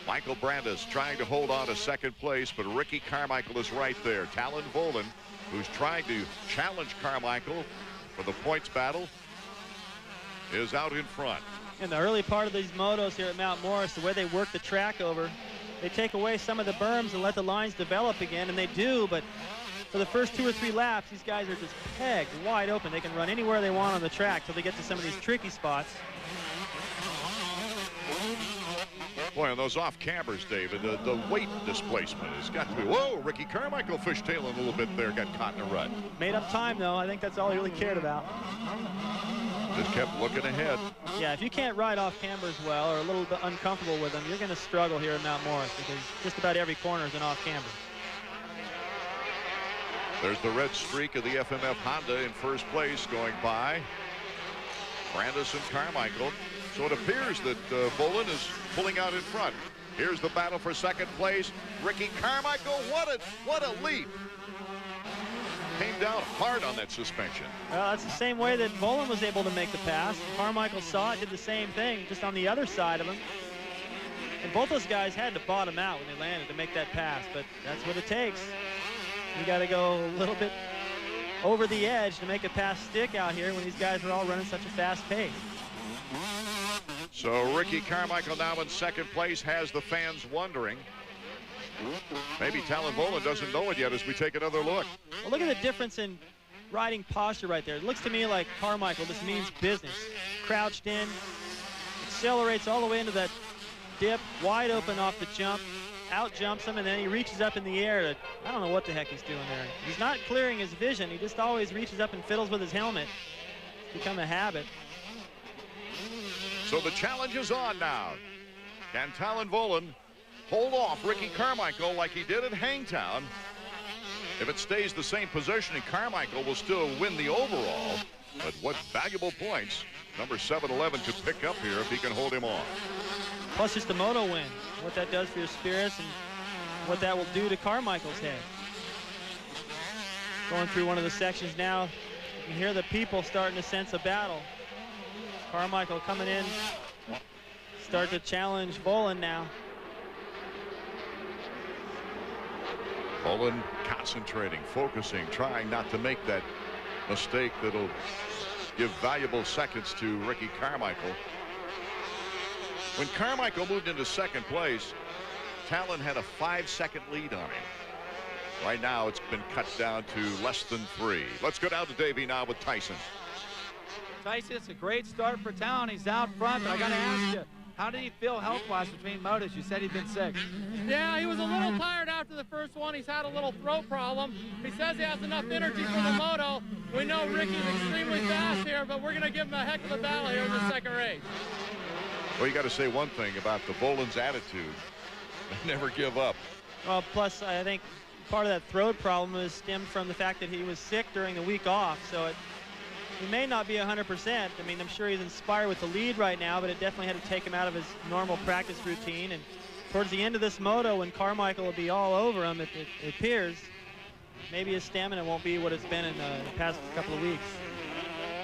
Michael Brandis trying to hold on to second place, but Ricky Carmichael is right there. Talon Volan, who's trying to challenge Carmichael for the points battle, is out in front. In the early part of these motos here at Mount Morris, the way they work the track over, they take away some of the berms and let the lines develop again, and they do, but for the first 2 or 3 laps, these guys are just pegged wide open. They can run anywhere they want on the track till they get to some of these tricky spots. Boy, on those off Cambers, David, the weight displacement has got to be. Whoa, Ricky Carmichael fishtailing a little bit there, got caught in a rut. Made up time, though. I think that's all he really cared about. Just kept looking ahead. Yeah, if you can't ride off Cambers well or a little bit uncomfortable with them, you're going to struggle here at Mount Morris because just about every corner is an off Camber. There's the red streak of the FMF Honda in first place going by. Brandis and Carmichael. So it appears that Volan is pulling out in front. Here's the battle for second place. Ricky Carmichael, what a leap. Came down hard on that suspension. Well, that's the same way that Volan was able to make the pass. Carmichael saw it, did the same thing, just on the other side of him. And both those guys had to bottom out when they landed to make that pass, but that's what it takes. You got to go a little bit over the edge to make a pass stick out here when these guys are all running such a fast pace. So Ricky Carmichael now in second place has the fans wondering. Maybe Talon Volan doesn't know it yet as we take another look. Well, look at the difference in riding posture right there. It looks to me like Carmichael just means business. Crouched in, accelerates all the way into that dip, wide open off the jump, out jumps him, and then he reaches up in the air to, I don't know what the heck he's doing there. He's not clearing his vision. He just always reaches up and fiddles with his helmet. It's become a habit. So the challenge is on now. Can Talon Volan hold off Ricky Carmichael like he did at Hangtown? If it stays the same position, Carmichael will still win the overall. But what valuable points number 711 could pick up here if he can hold him off. Plus just the moto win, what that does for your spirits and what that will do to Carmichael's head. Going through one of the sections now, you can hear the people starting to sense a battle. Carmichael coming in, start to challenge Volan now. Volan concentrating, focusing, trying not to make that mistake that'll give valuable seconds to Ricky Carmichael. When Carmichael moved into second place, Talon had a 5-second lead on him. Right now, it's been cut down to less than 3. Let's go down to Davey now with Tyson. Tyson, it's a great start for Talon. He's out front, but I got to ask you, how did he feel health-wise between motos? You said he'd been sick. Yeah, he was a little tired after the first one. He's had a little throat problem. He says he has enough energy for the moto. We know Ricky's extremely fast here, but we're going to give him a heck of a battle here in the second race. Well, you got to say one thing about the Volan's attitude. They never give up. Well, plus, I think part of that throat problem is stemmed from the fact that he was sick during the week off, so he may not be 100%. I mean, I'm sure he's inspired with the lead right now, but it definitely had to take him out of his normal practice routine. And towards the end of this moto, when Carmichael will be all over him, it appears, maybe his stamina won't be what it's been in the past couple of weeks.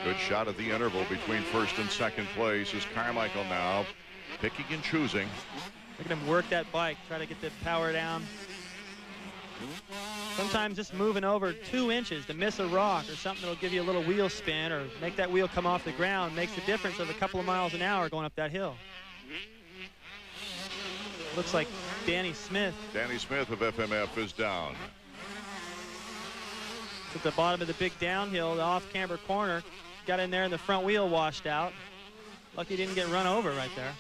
Good shot at the interval between first and second place is Carmichael now picking and choosing. Look at him work that bike, try to get the power down. Sometimes just moving over 2 inches to miss a rock or something that'll give you a little wheel spin or make that wheel come off the ground makes the difference of a couple of miles an hour going up that hill. Looks like Danny Smith. Danny Smith of FMF is down. At the bottom of the big downhill, the off-camber corner, got in there and the front wheel washed out. Lucky he didn't get run over right there.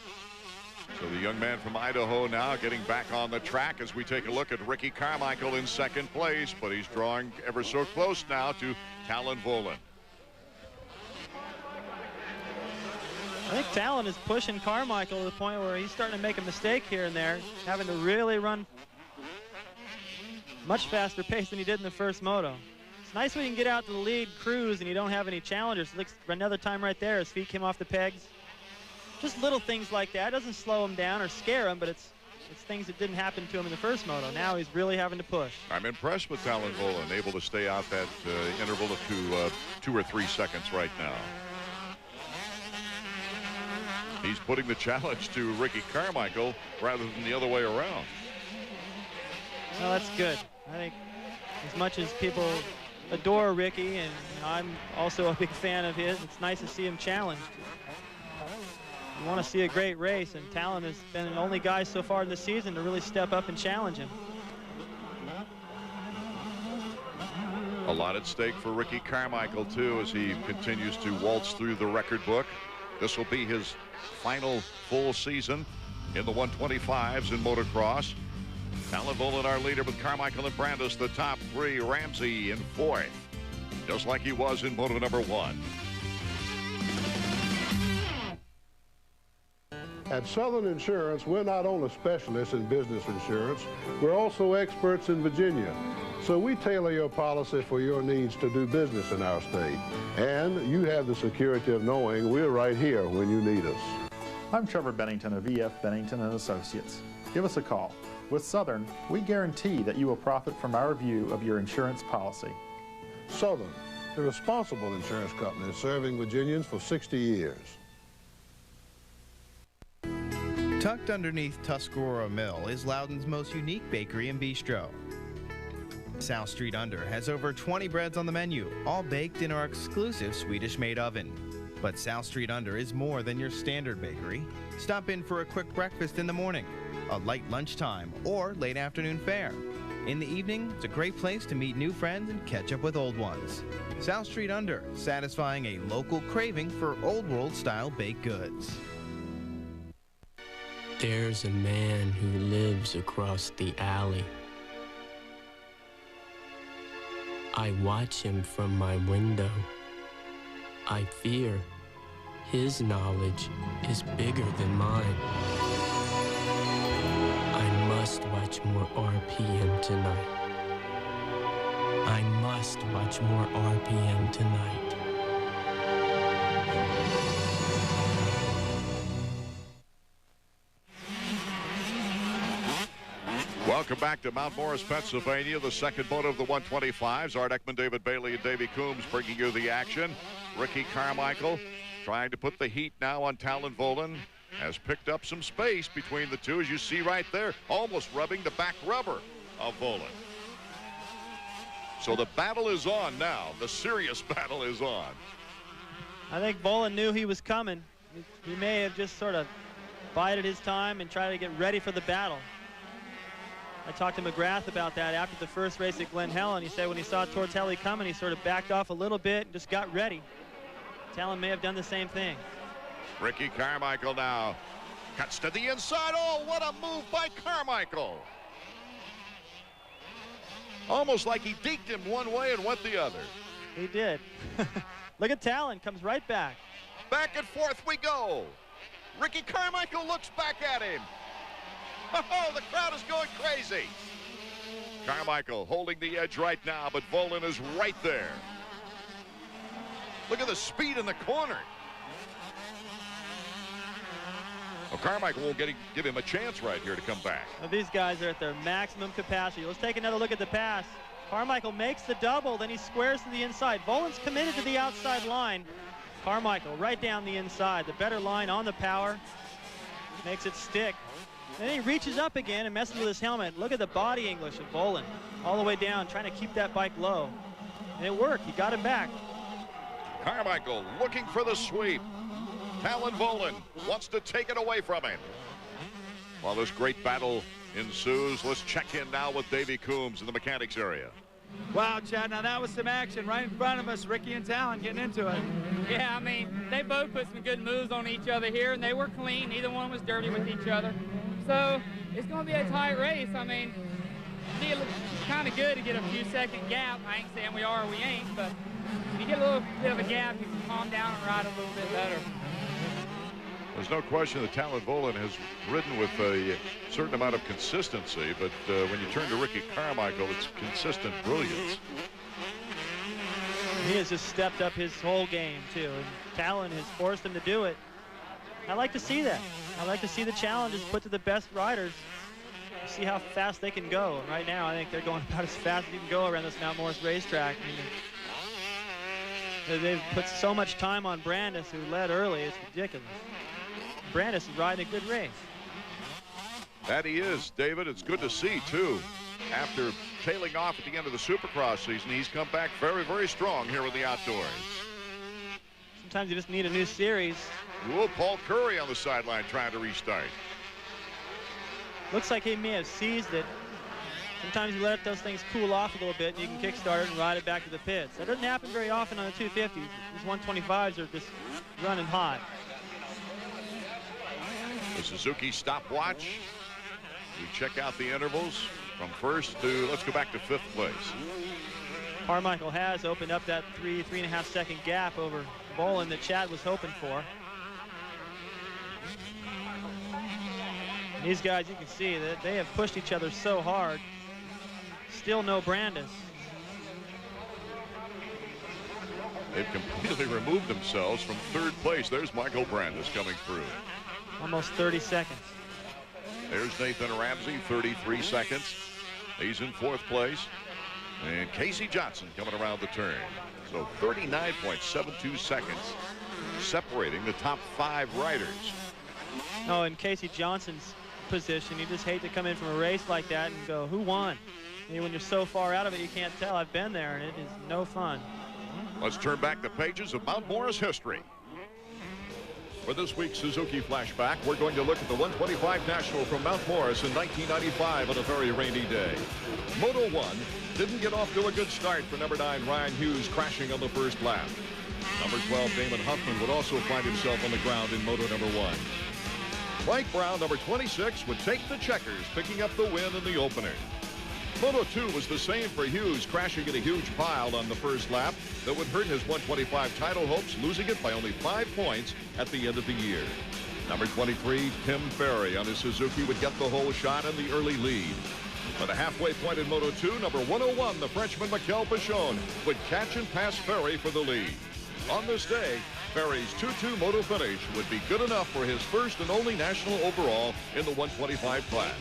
So the young man from Idaho now getting back on the track as we take a look at Ricky Carmichael in second place, but he's drawing ever so close now to Talon Volan. I think Talon is pushing Carmichael to the point where he's starting to make a mistake here and there, having to really run much faster pace than he did in the first moto. It's nice when you can get out to the lead, cruise, and you don't have any challengers. Looks for another time right there, his feet came off the pegs. Just little things like that. It doesn't slow him down or scare him, but it's things that didn't happen to him in the first moto. Now he's really having to push. I'm impressed with Talon Volan, able to stay out that interval to 2 or 3 seconds right now. He's putting the challenge to Ricky Carmichael rather than the other way around. Well, that's good. I think as much as people adore Ricky, and I'm also a big fan of his, it's nice to see him challenged. You want to see a great race, and Talon has been the only guy so far in the season to really step up and challenge him. A lot at stake for Ricky Carmichael, too, as he continues to waltz through the record book. This will be his final full season in the 125s in motocross. Talon Volan, our leader, with Carmichael and Brandis, the top 3. Ramsey in 4th, just like he was in moto number 1. At Southern Insurance, we're not only specialists in business insurance, we're also experts in Virginia. So we tailor your policy for your needs to do business in our state. And you have the security of knowing we're right here when you need us. I'm Trevor Bennington of EF Bennington & Associates. Give us a call. With Southern, we guarantee that you will profit from our review of your insurance policy. Southern, the responsible insurance company serving Virginians for 60 years. Tucked underneath Tuscarora Mill is Loudoun's most unique bakery and bistro. South Street Under has over 20 breads on the menu, all baked in our exclusive Swedish-made oven. But South Street Under is more than your standard bakery. Stop in for a quick breakfast in the morning, a light lunchtime, or late afternoon fare. In the evening, it's a great place to meet new friends and catch up with old ones. South Street Under, satisfying a local craving for old world style baked goods. There's a man who lives across the alley. I watch him from my window. I fear his knowledge is bigger than mine. I must watch more RPM tonight. I must watch more RPM tonight. Welcome back to Mount Morris, Pennsylvania, the second moto of the 125s. Art Ekman, David Bailey, and Davey Coombs bringing you the action. Ricky Carmichael trying to put the heat now on Talon Volan. Has picked up some space between the two, as you see right there, almost rubbing the back rubber of Volan. So the battle is on now. The serious battle is on. I think Volan knew he was coming. He may have just sort of bided his time and tried to get ready for the battle. I talked to McGrath about that after the first race at Glen Helen. He said when he saw Tortelli coming, he sort of backed off a little bit and just got ready. Talon may have done the same thing. Ricky Carmichael now cuts to the inside. Oh, what a move by Carmichael. Almost like he deked him one way and went the other. He did. Look at Talon, comes right back. Back and forth we go. Ricky Carmichael looks back at him. Oh, the crowd is going crazy. Carmichael holding the edge right now, but Volan is right there. Look at the speed in the corner. Well, Carmichael won't give him a chance right here to come back. Well, these guys are at their maximum capacity. Let's take another look at the pass. Carmichael makes the double, then he squares to the inside. Volan's committed to the outside line. Carmichael right down the inside. The better line on the power. Makes it stick. Then he reaches up again and messes with his helmet. Look at the body English of Volan. All the way down, trying to keep that bike low. And it worked. He got him back. Carmichael looking for the sweep. Talon Volan wants to take it away from him. While this great battle ensues, let's check in now with Davey Coombs in the mechanics area. Wow, Chad, now that was some action right in front of us. Ricky and Talon getting into it. Yeah, I mean, they both put some good moves on each other here, and they were clean. Neither one was dirty with each other. So it's going to be a tight race. I mean, it's kind of good to get a few second gap. I ain't saying we are or we ain't, but if you get a little bit of a gap, you can calm down and ride a little bit better. There's no question that Talon Volan has ridden with a certain amount of consistency, but when you turn to Ricky Carmichael, it's consistent brilliance. He has just stepped up his whole game, too, and Talon has forced him to do it. I like to see that. I like to see the challenges put to the best riders. See how fast they can go. Right now, I think they're going about as fast as you can go around this Mount Morris racetrack. I mean, they've put so much time on Brandis, who led early. It's ridiculous. Brandis is riding a good race. That he is, David. It's good to see, too. After tailing off at the end of the Supercross season, he's come back very, very strong here in the outdoors. Sometimes you just need a new series. Ooh, Paul Curry on the sideline trying to restart. Looks like he may have seized it. Sometimes you let those things cool off a little bit, and you can kickstart it and ride it back to the pits. That doesn't happen very often on the 250s. These 125s are just running hot. The Suzuki stopwatch. We check out the intervals from first to, let's go back to fifth place. Carmichael has opened up that 3.5 second gap over Volan that Chad was hoping for. And these guys, you can see that they have pushed each other so hard. Still no Brandis. They've completely removed themselves from third place. There's Michael Brandis coming through. Almost 30 seconds. There's Nathan Ramsey, 33 seconds. He's in fourth place. And Casey Johnson coming around the turn. So 39.72 seconds separating the top 5 riders. Oh, in Casey Johnson's position, you just hate to come in from a race like that and go, who won? I mean, when you're so far out of it, you can't tell. I've been there, and it is no fun. Let's turn back the pages of Mount Morris history. For this week's Suzuki Flashback, we're going to look at the 125 National from Mount Morris in 1995 on a very rainy day. Moto 1 didn't get off to a good start for number 9 Ryan Hughes, crashing on the first lap. Number 12 Damon Huffman would also find himself on the ground in Moto number 1. Mike Brown, number 26, would take the checkers, picking up the win in the opener. Moto 2 was the same for Hughes, crashing in a huge pile on the first lap that would hurt his 125 title hopes, losing it by only 5 points at the end of the year. Number 23, Tim Ferry on his Suzuki would get the whole shot and the early lead. At a halfway point in Moto 2, number 101, the Frenchman Mikel Pichon would catch and pass Ferry for the lead. On this day, Ferry's 2-2 Moto finish would be good enough for his first and only national overall in the 125 class.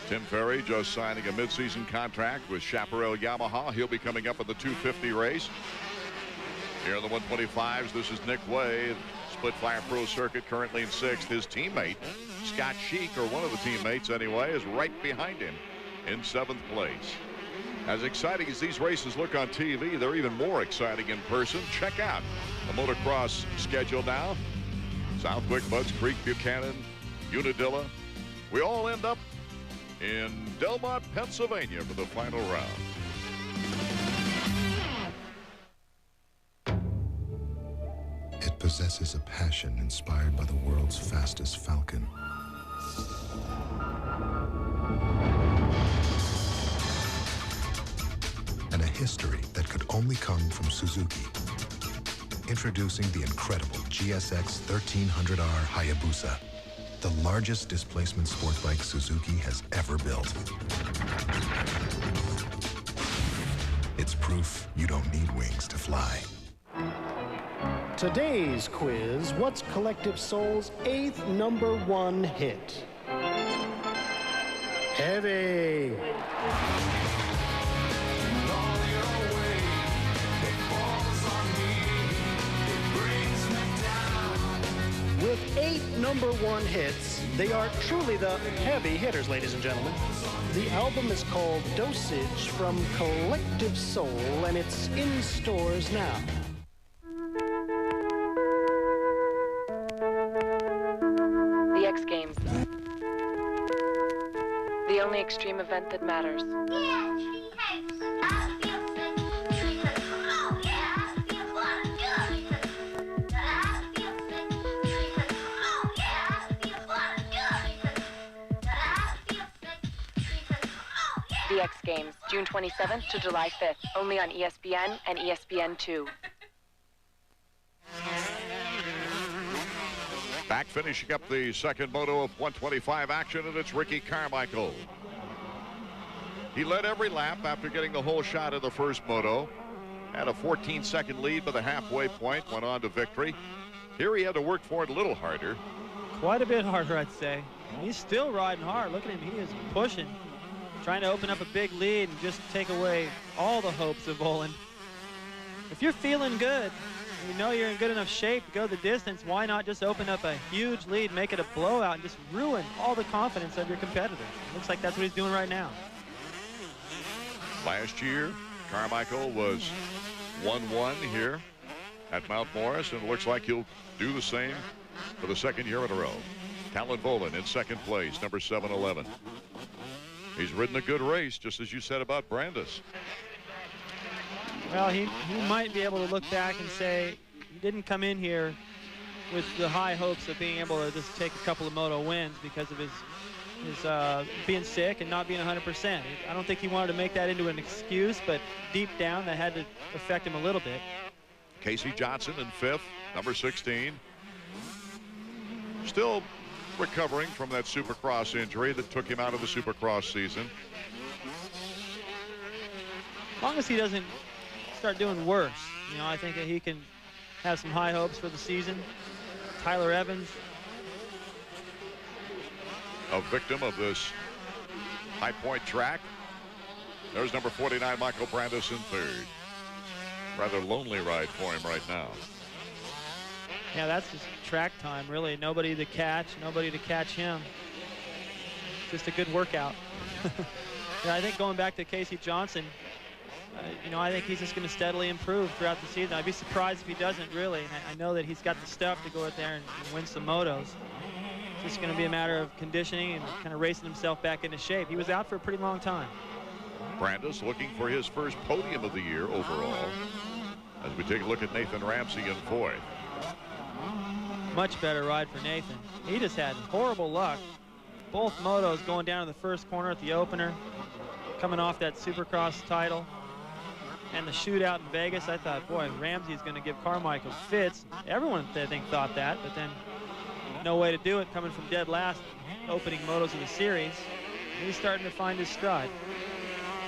Tim Ferry just signing a midseason contract with Chaparral Yamaha. He'll be coming up in the 250 race. Here in the 125s, this is Nick Way, Splitfire Pro Circuit, currently in 6th. His teammate, Scott Sheik, or one of the teammates anyway, is right behind him in 7th place. As exciting as these races look on TV, they're even more exciting in person. Check out the motocross schedule now. Southwick, Budds Creek, Buchanan, Unadilla. We all end up in Delmont, Pennsylvania for the final round. It possesses a passion inspired by the world's fastest Falcon. And a history that could only come from Suzuki. Introducing the incredible GSX 1300R Hayabusa, the largest displacement sport bike Suzuki has ever built. It's proof you don't need wings to fly. Today's quiz, what's Collective Soul's 8th #1 hit? Heavy. With 8 #1 hits, they are truly the heavy hitters, ladies and gentlemen. The album is called Dosage from Collective Soul, and it's in stores now. The X Games. The only extreme event that matters. The X Games, June 27th to July 5th, only on ESPN and ESPN2. Back finishing up the second moto of 125 action, and it's Ricky Carmichael. He led every lap after getting the whole shot in the first moto. Had a 14-second lead by the halfway point, went on to victory. Here he had to work for it a little harder. Quite a bit harder, I'd say. He's still riding hard. Look at him, he is pushing. Trying to open up a big lead and just take away all the hopes of Voland. If you're feeling good, and you know you're in good enough shape to go the distance, why not just open up a huge lead, make it a blowout, and just ruin all the confidence of your competitors? Looks like that's what he's doing right now. Last year, Carmichael was 1-1 here at Mount Morris, and it looks like he'll do the same for the second year in a row. Talon Voland in second place, number 711. He's ridden a good race, just as you said about Brandis. Well, he might be able to look back and say he didn't come in here with the high hopes of being able to just take a couple of moto wins because of his being sick and not being 100%. I don't think he wanted to make that into an excuse, but deep down that had to affect him a little bit. Casey Johnson in 5th, number 16. Still recovering from that Supercross injury that took him out of the Supercross season. As long as he doesn't start doing worse, you know, I think that he can have some high hopes for the season. Tyler Evans, a victim of this high point track. There's number 49, Michael Brandis in 3rd. Rather lonely ride for him right now. Yeah, that's just track time, really. Nobody to catch him. Just a good workout. Yeah, I think going back to Casey Johnson, you know, I think he's just going to steadily improve throughout the season. I'd be surprised if he doesn't, really. And I know that he's got the stuff to go out there and win some motos. It's just going to be a matter of conditioning and kind of racing himself back into shape. He was out for a pretty long time. Brandis looking for his first podium of the year overall. As we take a look at Nathan Ramsey in fourth. Much better ride for Nathan. He just had horrible luck. Both motos going down to the first corner at the opener, coming off that Supercross title. And the shootout in Vegas, I thought, boy, Ramsey's going to give Carmichael fits. Everyone, I think, thought that, but then no way to do it coming from dead last, opening motos of the series. He's starting to find his stride.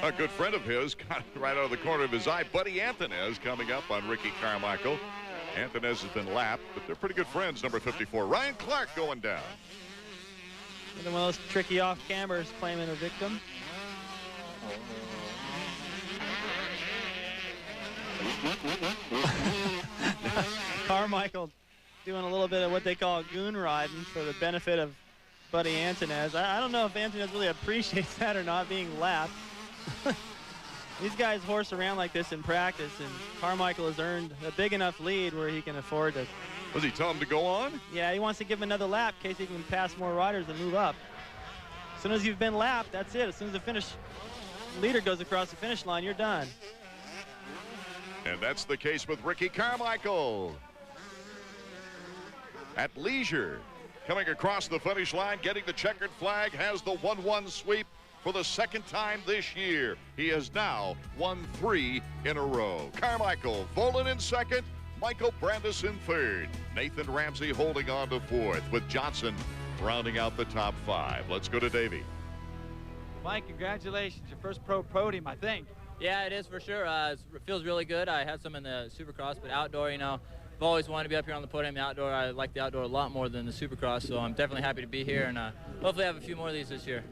A good friend of his got it right out of the corner of his eye. Buddy Anthonez coming up on Ricky Carmichael. Anthonez has been lapped, but they're pretty good friends. Number 54, Ryan Clark going down. Another one of those tricky off Cambers claiming a victim. Carmichael doing a little bit of what they call goon riding for the benefit of Buddy Anthonez. I don't know if Anthonez really appreciates that or not, being lapped. These guys horse around like this in practice, and Carmichael has earned a big enough lead where he can afford to. Does he tell him to go on? Yeah, he wants to give him another lap in case he can pass more riders and move up. As soon as you've been lapped, that's it. As soon as the leader goes across the finish line, you're done. And that's the case with Ricky Carmichael. At leisure, coming across the finish line, getting the checkered flag, has the 1-1 sweep for the second time this year. He has now won 3 in a row. Carmichael, Volan in second, Michael Brandis in third. Nathan Ramsey holding on to fourth, with Johnson rounding out the top 5. Let's go to Davey. Mike, congratulations. Your first pro podium, I think. Yeah, it is for sure. It feels really good. I had some in the Supercross, but outdoor, you know, I've always wanted to be up here on the podium. The outdoor, I like the outdoor a lot more than the Supercross, so I'm definitely happy to be here, and hopefully have a few more of these this year.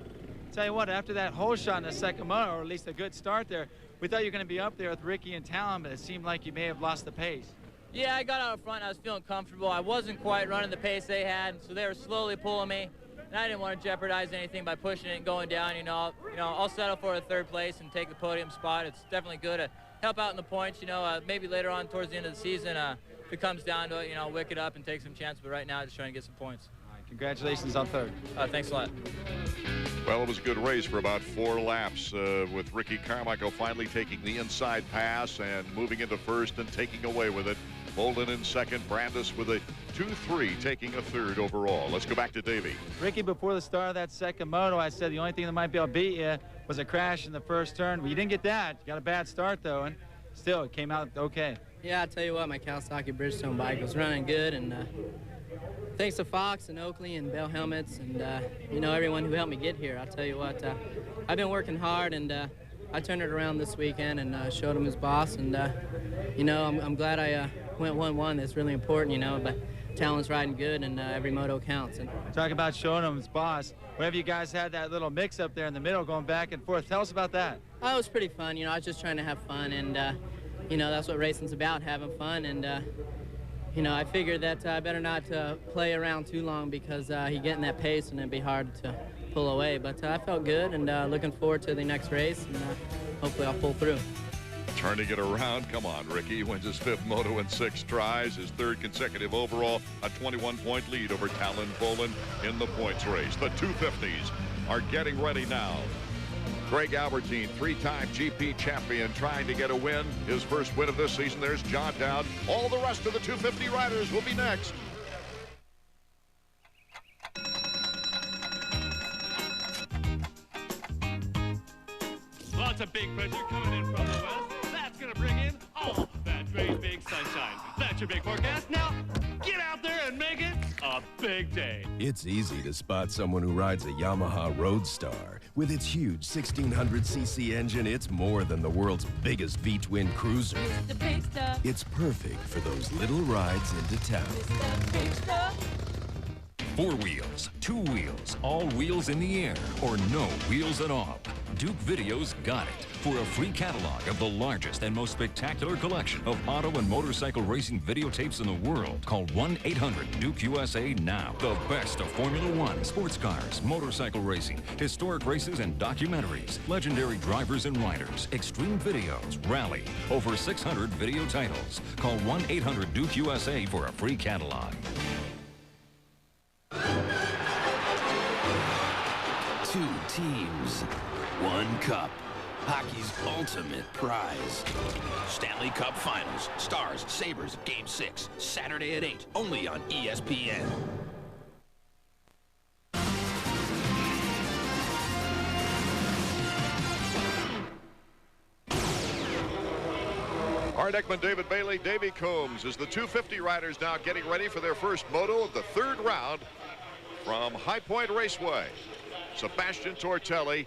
Tell you what, after that hole shot in the second moto, or at least a good start there, we thought you were going to be up there with Ricky and Talon, but it seemed like you may have lost the pace. Yeah, I got out front. I was feeling comfortable. I wasn't quite running the pace they had, so they were slowly pulling me. And I didn't want to jeopardize anything by pushing it and going down. You know, I'll settle for a third place and take the podium spot. It's definitely good to help out in the points. You know, maybe later on towards the end of the season, if it comes down to it, you know, wick it up and take some chances. But right now, just trying to get some points. All right, congratulations on third. Thanks a lot. Well, it was a good race for about 4 laps, with Ricky Carmichael finally taking the inside pass and moving into first and taking away with it. Bolden in second, Brandis with a 2-3, taking a third overall. Let's go back to Davey. Ricky, before the start of that second moto, I said the only thing that might be able to beat you was a crash in the first turn. Well, you didn't get that. You got a bad start, though, and still, it came out okay. Yeah, I tell you what, my Kawasaki Bridgestone bike was running good, and thanks to Fox and Oakley and Bell Helmets and, you know, everyone who helped me get here. I'll tell you what, I've been working hard, and I turned it around this weekend and showed him who's boss, and, you know, I'm glad I went 1-1. That's really important, you know, but Talon's riding good, and every moto counts. And talk about showing him his boss. Whenever you guys had that little mix-up there in the middle going back and forth, tell us about that. Oh, it was pretty fun. You know, I was just trying to have fun, and, you know, that's what racing's about, having fun, and, you know, I figured that I better not play around too long because he get in that pace and it'd be hard to pull away. But I felt good, and looking forward to the next race, and hopefully I'll pull through. Turning it around. Come on, Ricky. Wins his 5th moto in 6 tries, his 3rd consecutive overall, a 21-point lead over Talon Bolin in the points race. The 250s are getting ready now. Greg Albertine, 3-time GP champion, trying to get a win. His first win of this season. There's John Dowd. All the rest of the 250 riders will be next. Lots of big pressure coming in from the west. That's going to bring in all that great big sunshine. That's your big forecast. Now, get out there and make it a big day. It's easy to spot someone who rides a Yamaha Roadstar. With its huge 1600cc engine, it's more than the world's biggest V-twin cruiser. It's the big stuff. It's perfect for those little rides into town. It's the big stuff. 4 wheels, 2 wheels, all wheels in the air, or no wheels at all. Duke Video's got it. For a free catalog of the largest and most spectacular collection of auto and motorcycle racing videotapes in the world, call 1-800-DUKE-USA now. The best of Formula One, sports cars, motorcycle racing, historic races and documentaries, legendary drivers and riders, extreme videos, rally, over 600 video titles. Call 1-800-DUKE-USA for a free catalog. 2 teams, 1 cup. Hockey's ultimate prize. Stanley Cup Finals. Stars, Sabres, Game 6. Saturday at 8. Only on ESPN. Art Ekman, David Bailey, Davey Coombs as the 250 riders now getting ready for their first moto of the 3rd round from High Point Raceway. Sebastian Tortelli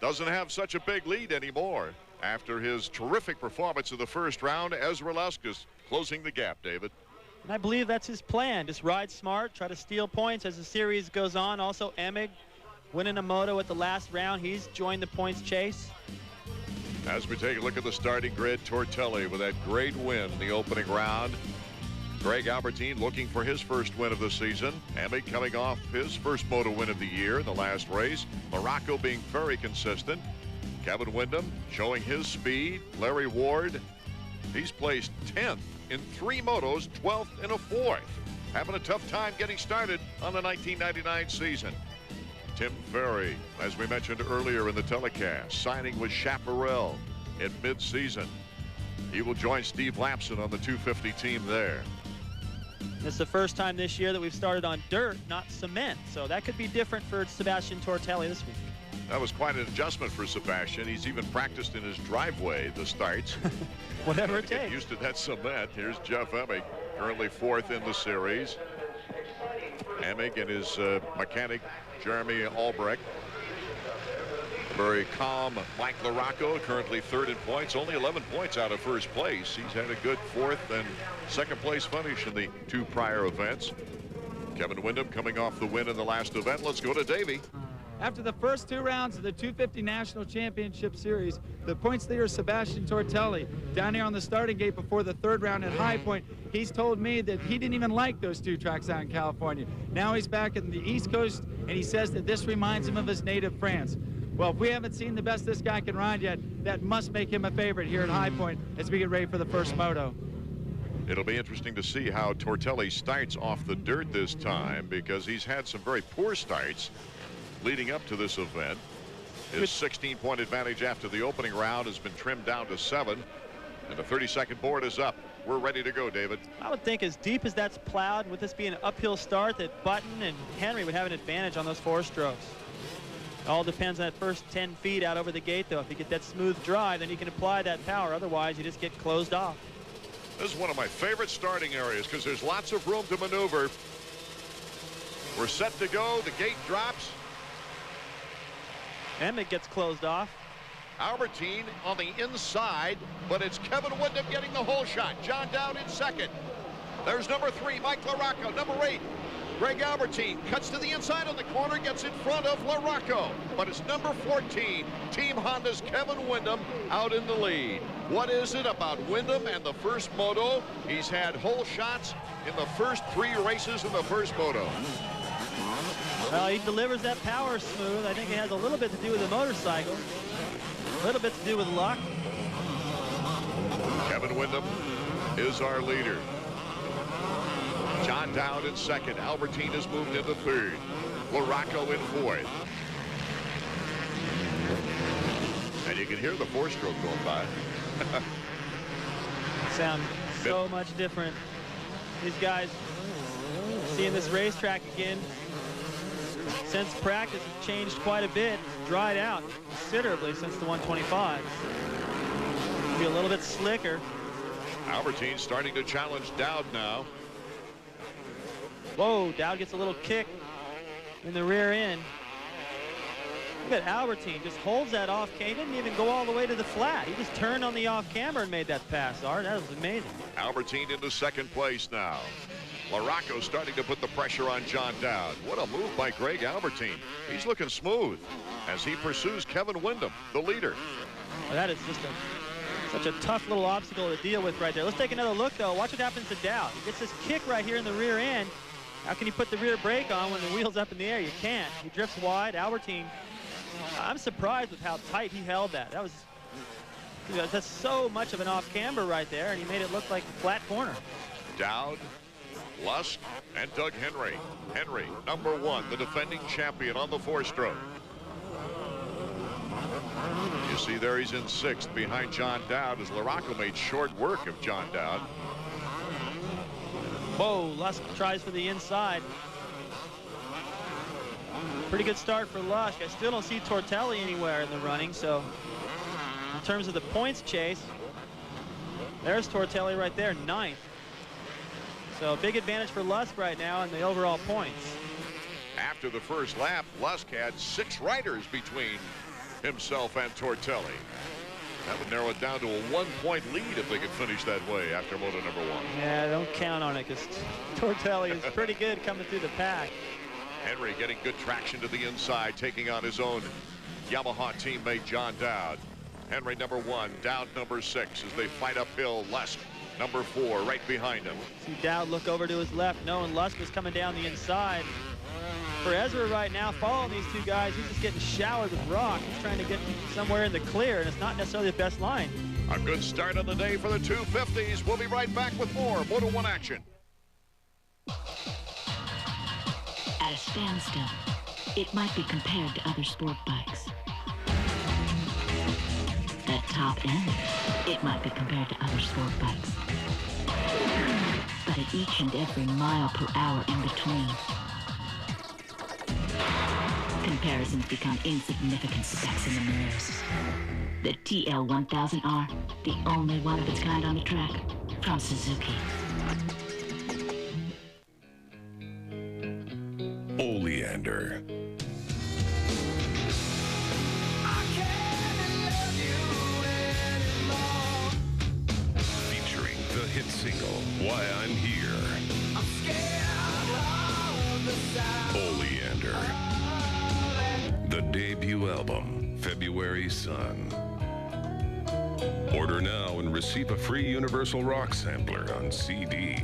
doesn't have such a big lead anymore after his terrific performance in the 1st round. Ezra Lusk is closing the gap, David. And I believe that's his plan. Just ride smart, try to steal points as the series goes on. Also, Emig winning a moto at the last round. He's joined the points chase. As we take a look at the starting grid, Tortelli with that great win in the opening round. Greg Albertine looking for his first win of the season. Emig coming off his first moto win of the year in the last race. Morocco being very consistent. Kevin Windham showing his speed. Larry Ward, he's placed 10th in 3 motos, 12th in a 4th. Having a tough time getting started on the 1999 season. Tim Ferry, as we mentioned earlier in the telecast, signing with Chaparral in mid-season. He will join Steve Lapson on the 250 team there. It's the first time this year that we've started on dirt, not cement. So that could be different for Sebastian Tortelli this week. That was quite an adjustment for Sebastian. He's even practiced in his driveway the starts. Whatever it takes. takes. Used to that cement. Here's Jeff Emig, currently 4th in the series. Emig and his mechanic, Jeremy Albrecht. Very calm Mike LaRocco, currently 3rd in points, only 11 points out of 1st place. He's had a good 4th and 2nd place finish in the 2 prior events. Kevin Windham coming off the win in the last event. Let's go to Davey. After the first 2 rounds of the 250 National Championship Series, the points leader Sebastian Tortelli down here on the starting gate before the 3rd round at High Point. He's told me that he didn't even like those 2 tracks out in California. Now he's back in the East Coast, and he says that this reminds him of his native France. Well, if we haven't seen the best this guy can ride yet, that must make him a favorite here at High Point as we get ready for the first moto. It'll be interesting to see how Tortelli starts off the dirt this time, because he's had some very poor starts leading up to this event. His 16-point advantage after the opening round has been trimmed down to 7, and the 32nd board is up. We're ready to go, David. I would think as deep as that's plowed, with this being an uphill start, that Button and Henry would have an advantage on those 4 strokes. It all depends on that first 10 feet out over the gate, though. If you get that smooth drive, then you can apply that power. Otherwise, you just get closed off. This is one of my favorite starting areas because there's lots of room to maneuver. We're set to go. The gate drops. Emig gets closed off. Albertine on the inside, but it's Kevin Windham getting the whole shot. John Dowd in 2nd. There's number 3, Mike LaRocco. Number 8, Greg Albertine cuts to the inside on the corner, gets in front of LaRocco. But it's number 14, Team Honda's Kevin Windham out in the lead. What is it about Windham and the first moto? He's had whole shots in the first 3 races in the first moto. Well, he delivers that power smooth. I think it has a little bit to do with the motorcycle. A little bit to do with luck. Kevin Windham is our leader. John Dowd in 2nd. Albertine has moved into 3rd. LaRocco in 4th. And you can hear the 4-stroke going by. Sound so much different. These guys seeing this racetrack again. Since practice has changed quite a bit, dried out considerably since the 125. Be a little bit slicker. Albertine starting to challenge Dowd now. Whoa, Dowd gets a little kick in the rear end. Look at Albertine, just holds that off. He didn't even go all the way to the flat. He just turned on the off camera and made that pass, Art. That was amazing. Albertine into 2nd place now. LaRocco starting to put the pressure on John Dowd. What a move by Greg Albertine. He's looking smooth as he pursues Kevin Wyndham, the leader. Well, that is just such a tough little obstacle to deal with right there. Let's take another look, though. Watch what happens to Dowd. He gets this kick right here in the rear end. How can you put the rear brake on when the wheel's up in the air? You can't. He drifts wide. Albertine, I'm surprised with how tight he held that. That was, that's so much of an off camber right there, and he made it look like a flat corner. Dowd, Lusk, and Doug Henry. Henry, number 1, the defending champion on the 4-stroke. You see there he's in 6th behind John Dowd as LaRocco made short work of John Dowd. Whoa, Lusk tries for the inside. Pretty good start for Lusk. I still don't see Tortelli anywhere in the running, so in terms of the points chase, there's Tortelli right there, 9th. So a big advantage for Lusk right now in the overall points. After the first lap, Lusk had 6 riders between himself and Tortelli. That would narrow it down to a 1-point lead if they could finish that way after moto number 1. Yeah, don't count on it because Tortelli is pretty good coming through the pack. Henry getting good traction to the inside, taking on his own Yamaha teammate John Dowd. Henry number 1, Dowd number 6 as they fight uphill. Lusk number 4 right behind him. See Dowd look over to his left, knowing Lusk is coming down the inside. For Ezra right now, following these two guys, he's just getting showered with rock. He's trying to get somewhere in the clear, and it's not necessarily the best line. A good start on the day for the 250s. We'll be right back with more Moto 1 action. At a standstill, it might be compared to other sport bikes. At top end, it might be compared to other sport bikes. But at each and every mile per hour in between, comparisons become insignificant specks in the mirrors. The TL1000R, the only one of its kind on the track, from Suzuki. Oleander. Featuring the hit single, Why I'm Here. I'm scared of the Oleander. The debut album, February Sun. Order now and receive a free Universal Rock sampler on CD.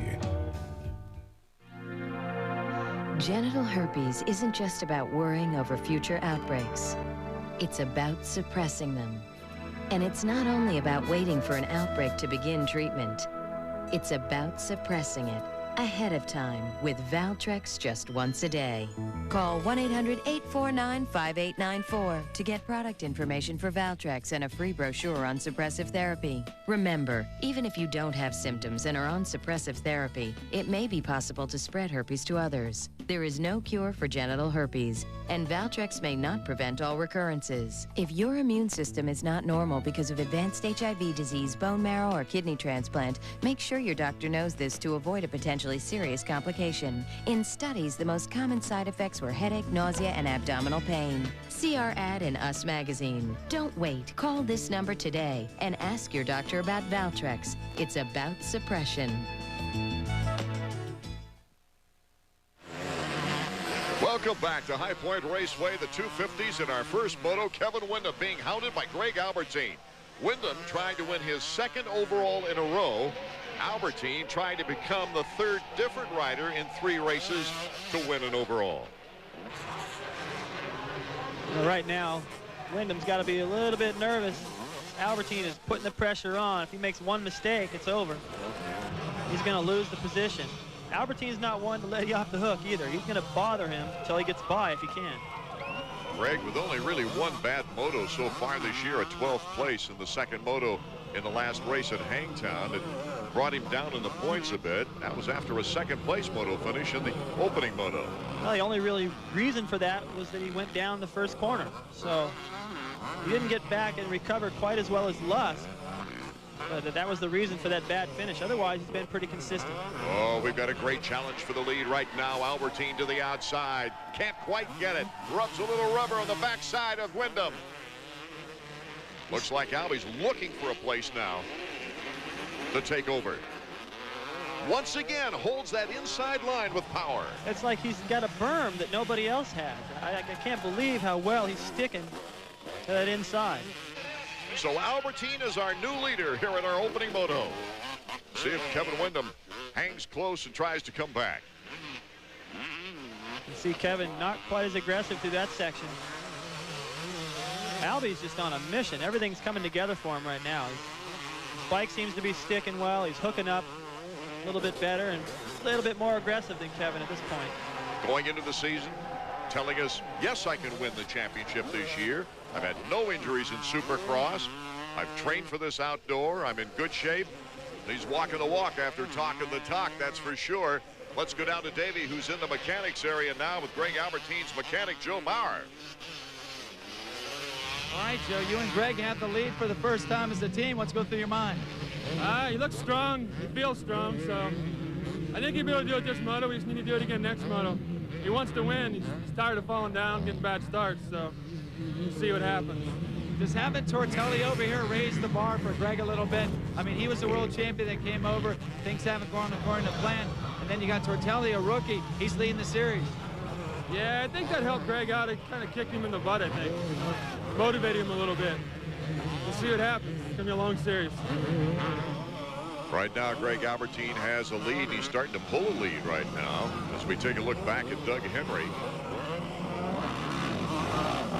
Genital herpes isn't just about worrying over future outbreaks. It's about suppressing them. And it's not only about waiting for an outbreak to begin treatment. It's about suppressing it ahead of time with Valtrex just once a day. Call 1-800-849-5894 to get product information for Valtrex and a free brochure on suppressive therapy. Remember, even if you don't have symptoms and are on suppressive therapy, it may be possible to spread herpes to others. There is no cure for genital herpes, and Valtrex may not prevent all recurrences. If your immune system is not normal because of advanced HIV disease, bone marrow, or kidney transplant, make sure your doctor knows this to avoid a potentially serious complication. In studies, the most common side effects were headache, nausea, and abdominal pain. See our ad in Us Magazine. Don't wait. Call this number today and ask your doctor about Valtrex. It's about suppression. Welcome back to High Point Raceway, the 250s in our first moto. Kevin Wyndham being hounded by Greg Albertine. Wyndham trying to win his 2nd overall in a row. Albertine trying to become the 3rd different rider in 3 races to win an overall. Well, right now, Wyndham's got to be a little bit nervous. Albertine is putting the pressure on. If he makes one mistake, it's over. He's going to lose the position. Albertine's not one to let you off the hook either. He's going to bother him until he gets by if he can. Greg, with only really one bad moto so far this year, a 12th place in the 2nd moto in the last race at Hangtown. It brought him down in the points a bit. That was after a 2nd place moto finish in the opening moto. Well, the only really reason for that was that he went down the first corner. So he didn't get back and recover quite as well as Lusk. But that was the reason for that bad finish. Otherwise, he's been pretty consistent. Oh, we've got a great challenge for the lead right now. Albertine to the outside. Can't quite get it. Rubs a little rubber on the backside of Windham. Looks like Albie's looking for a place now to take over. once again holds that inside line with power. It's like he's got a berm that nobody else has. I can't believe how well he's sticking to that inside. So Albertine is our new leader here in our opening moto. See if Kevin Windham hangs close and tries to come back. You see Kevin not quite as aggressive through that section. Albie's just on a mission. Everything's coming together for him right now. His bike seems to be sticking well. He's hooking up a little bit better and a little bit more aggressive than Kevin at this point. Going into the season, telling us, yes, I can win the championship this year. I've had no injuries in Supercross. I've trained for this outdoor. I'm in good shape. He's walking the walk after talking the talk, that's for sure. Let's go down to Davey, who's in the mechanics area now with Greg Albertine's mechanic, Joe Maurer. All right, Joe, you and Greg have the lead for the first time as a team. What's going through your mind? He looks strong. He feels strong, so I think he'll be able to do it this moto. We just need to do it again next moto. He wants to win. He's tired of falling down, getting bad starts, so we'll see what happens. Does having Tortelli over here raise the bar for Greg a little bit? I mean, he was the world champion that came over. Things haven't gone according to plan. And then you got Tortelli, a rookie. He's leading the series. Yeah, I think that helped Greg out. It kind of kicked him in the butt, I think. Motivated him a little bit. We'll see what happens. It's going to be a long series. Right now, Greg Albertine has a lead. He's starting to pull a lead right now as we take a look back at Doug Henry.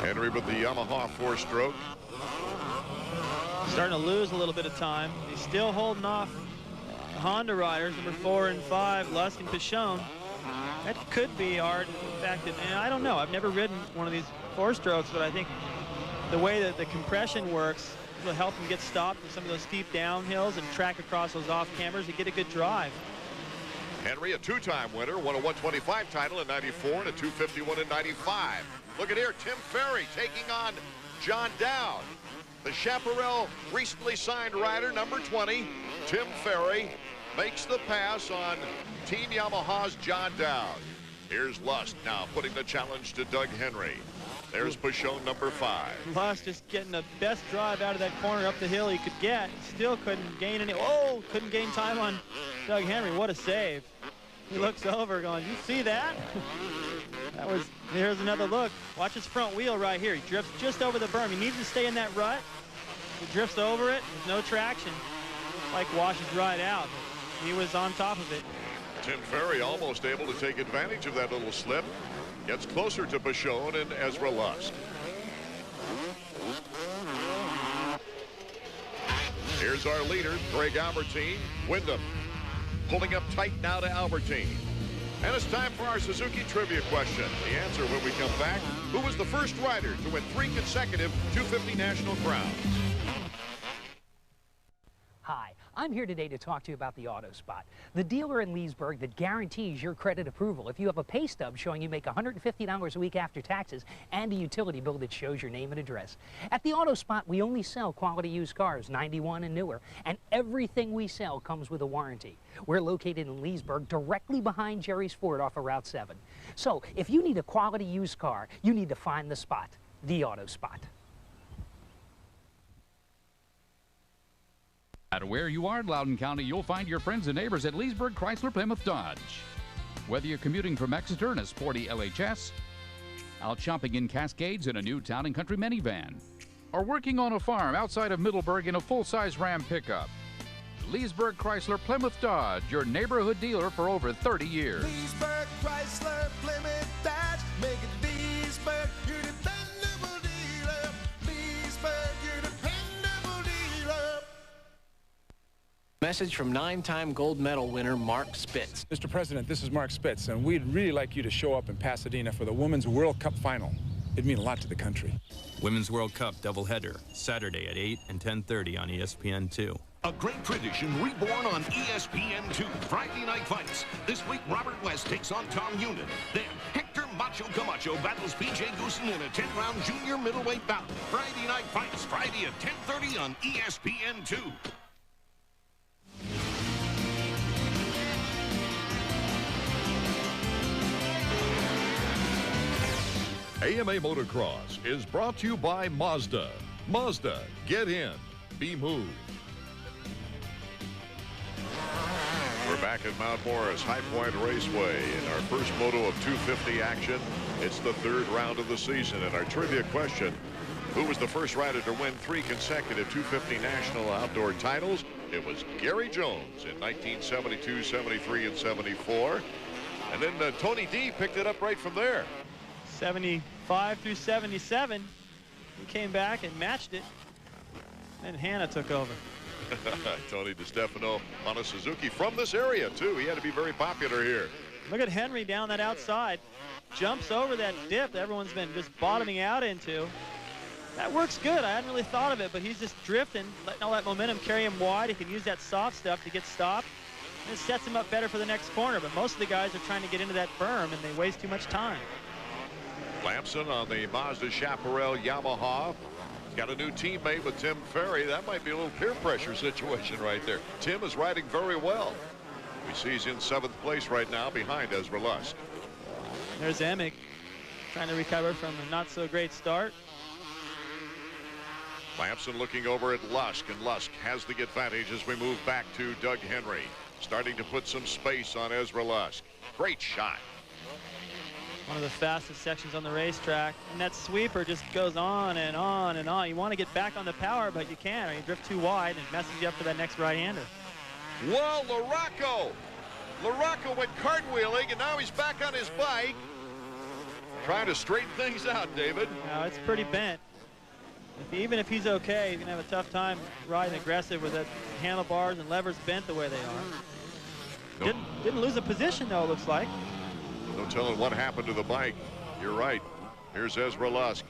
Henry with the Yamaha 4-stroke. Starting to lose a little bit of time. He's still holding off the Honda riders, number 4 and 5, Lusk and Pichon. That could be hard. In fact, and I don't know. I've never ridden one of these 4-strokes, but I think the way that the compression works will help him get stopped in some of those steep downhills and track across those off cambers and get a good drive. Henry, a two-time winner, won a 125 title in '94 and a 251 in '95. Look at here, Tim Ferry taking on John Dowd. The Chaparral recently signed rider, number 20, Tim Ferry, makes the pass on Team Yamaha's John Dowd. Here's Lusk now putting the challenge to Doug Henry. There's Pichon, number 5. Lusk just getting the best drive out of that corner up the hill he could get. Still couldn't gain any. Oh, couldn't gain time on Doug Henry. What a save. He looks over going, you see that? That was, here's another look. Watch his front wheel right here. He drifts just over the berm. He needs to stay in that rut. He drifts over it. There's no traction. Bike washes right out. He was on top of it. Tim Ferry almost able to take advantage of that little slip. Gets closer to Pichon and Ezra Lusk. Here's our leader, Greg Albertine. Windham pulling up tight now to Albertine. And it's time for our Suzuki trivia question. The answer when we come back. Who was the first rider to win 3 consecutive 250 national crowns? Hi, I'm here today to talk to you about the Auto Spot, the dealer in Leesburg that guarantees your credit approval if you have a pay stub showing you make $150 a week after taxes and a utility bill that shows your name and address. At the Auto Spot, we only sell quality used cars, 91 and newer, and everything we sell comes with a warranty. We're located in Leesburg, directly behind Jerry's Ford off of Route 7. So if you need a quality used car, you need to find the spot, the Auto Spot. No matter where you are in Loudoun County, you'll find your friends and neighbors at Leesburg, Chrysler, Plymouth, Dodge. Whether you're commuting from Exeter in a sporty LHS, out shopping in Cascades in a new Town and Country minivan, or working on a farm outside of Middleburg in a full-size Ram pickup, Leesburg, Chrysler, Plymouth, Dodge, your neighborhood dealer for over 30 years. Leesburg, Chrysler, Plymouth, Dodge, make it Leesburg, your dependable dealer. Leesburg, your dependable dealer. Message from 9-time gold medal winner Mark Spitz. Mr. President, this is Mark Spitz, and we'd really like you to show up in Pasadena for the Women's World Cup Final. It'd mean a lot to the country. Women's World Cup doubleheader, Saturday at 8 and 10:30 on ESPN2. A great tradition reborn on ESPN2. Friday night fights. This week, Robert West takes on Tom Unit. Then, Hector Macho Camacho battles B.J. Goosen in a 10-round junior middleweight bout. Friday night fights, Friday at 10:30 on ESPN2. AMA Motocross is brought to you by Mazda. Mazda, get in, be moved. We're back at Mount Morris High Point Raceway in our first moto of 250 action. It's the third round of the season, and our trivia question: who was the first rider to win 3 consecutive 250 national outdoor titles? It was Gary Jones in 1972, 73, and 74. And then Tony D picked it up right from there. 75 through 77. He came back and matched it. And Hannah took over. Tony DiStefano on a Suzuki from this area, too. He had to be very popular here. Look at Henry down that outside. Jumps over that dip that everyone's been just bottoming out into. That works good. I hadn't really thought of it, but he's just drifting, letting all that momentum carry him wide. He can use that soft stuff to get stopped. And it sets him up better for the next corner, but most of the guys are trying to get into that berm, and they waste too much time. Lamson on the Mazda Chaparral Yamaha. He's got a new teammate with Tim Ferry. That might be a little peer pressure situation right there. Tim is riding very well. We see he's in 7th place right now behind Ezra Lusk. There's Emick trying to recover from a not so great start. Lamson looking over at Lusk, and Lusk has the advantage as we move back to Doug Henry, starting to put some space on Ezra Lusk. Great shot. One of the fastest sections on the racetrack, and that sweeper just goes on and on and on. You want to get back on the power, but you can't, or you drift too wide and messes you up for that next right-hander. Whoa, LaRocco went cartwheeling, and now he's back on his bike, trying to straighten things out, David. No, it's pretty bent. Even if he's okay, he's going to have a tough time riding aggressive with that handlebars and levers bent the way they are. Nope. Didn't lose a position, though, it looks like. No telling what happened to the bike. You're right. Here's Ezra Lusk.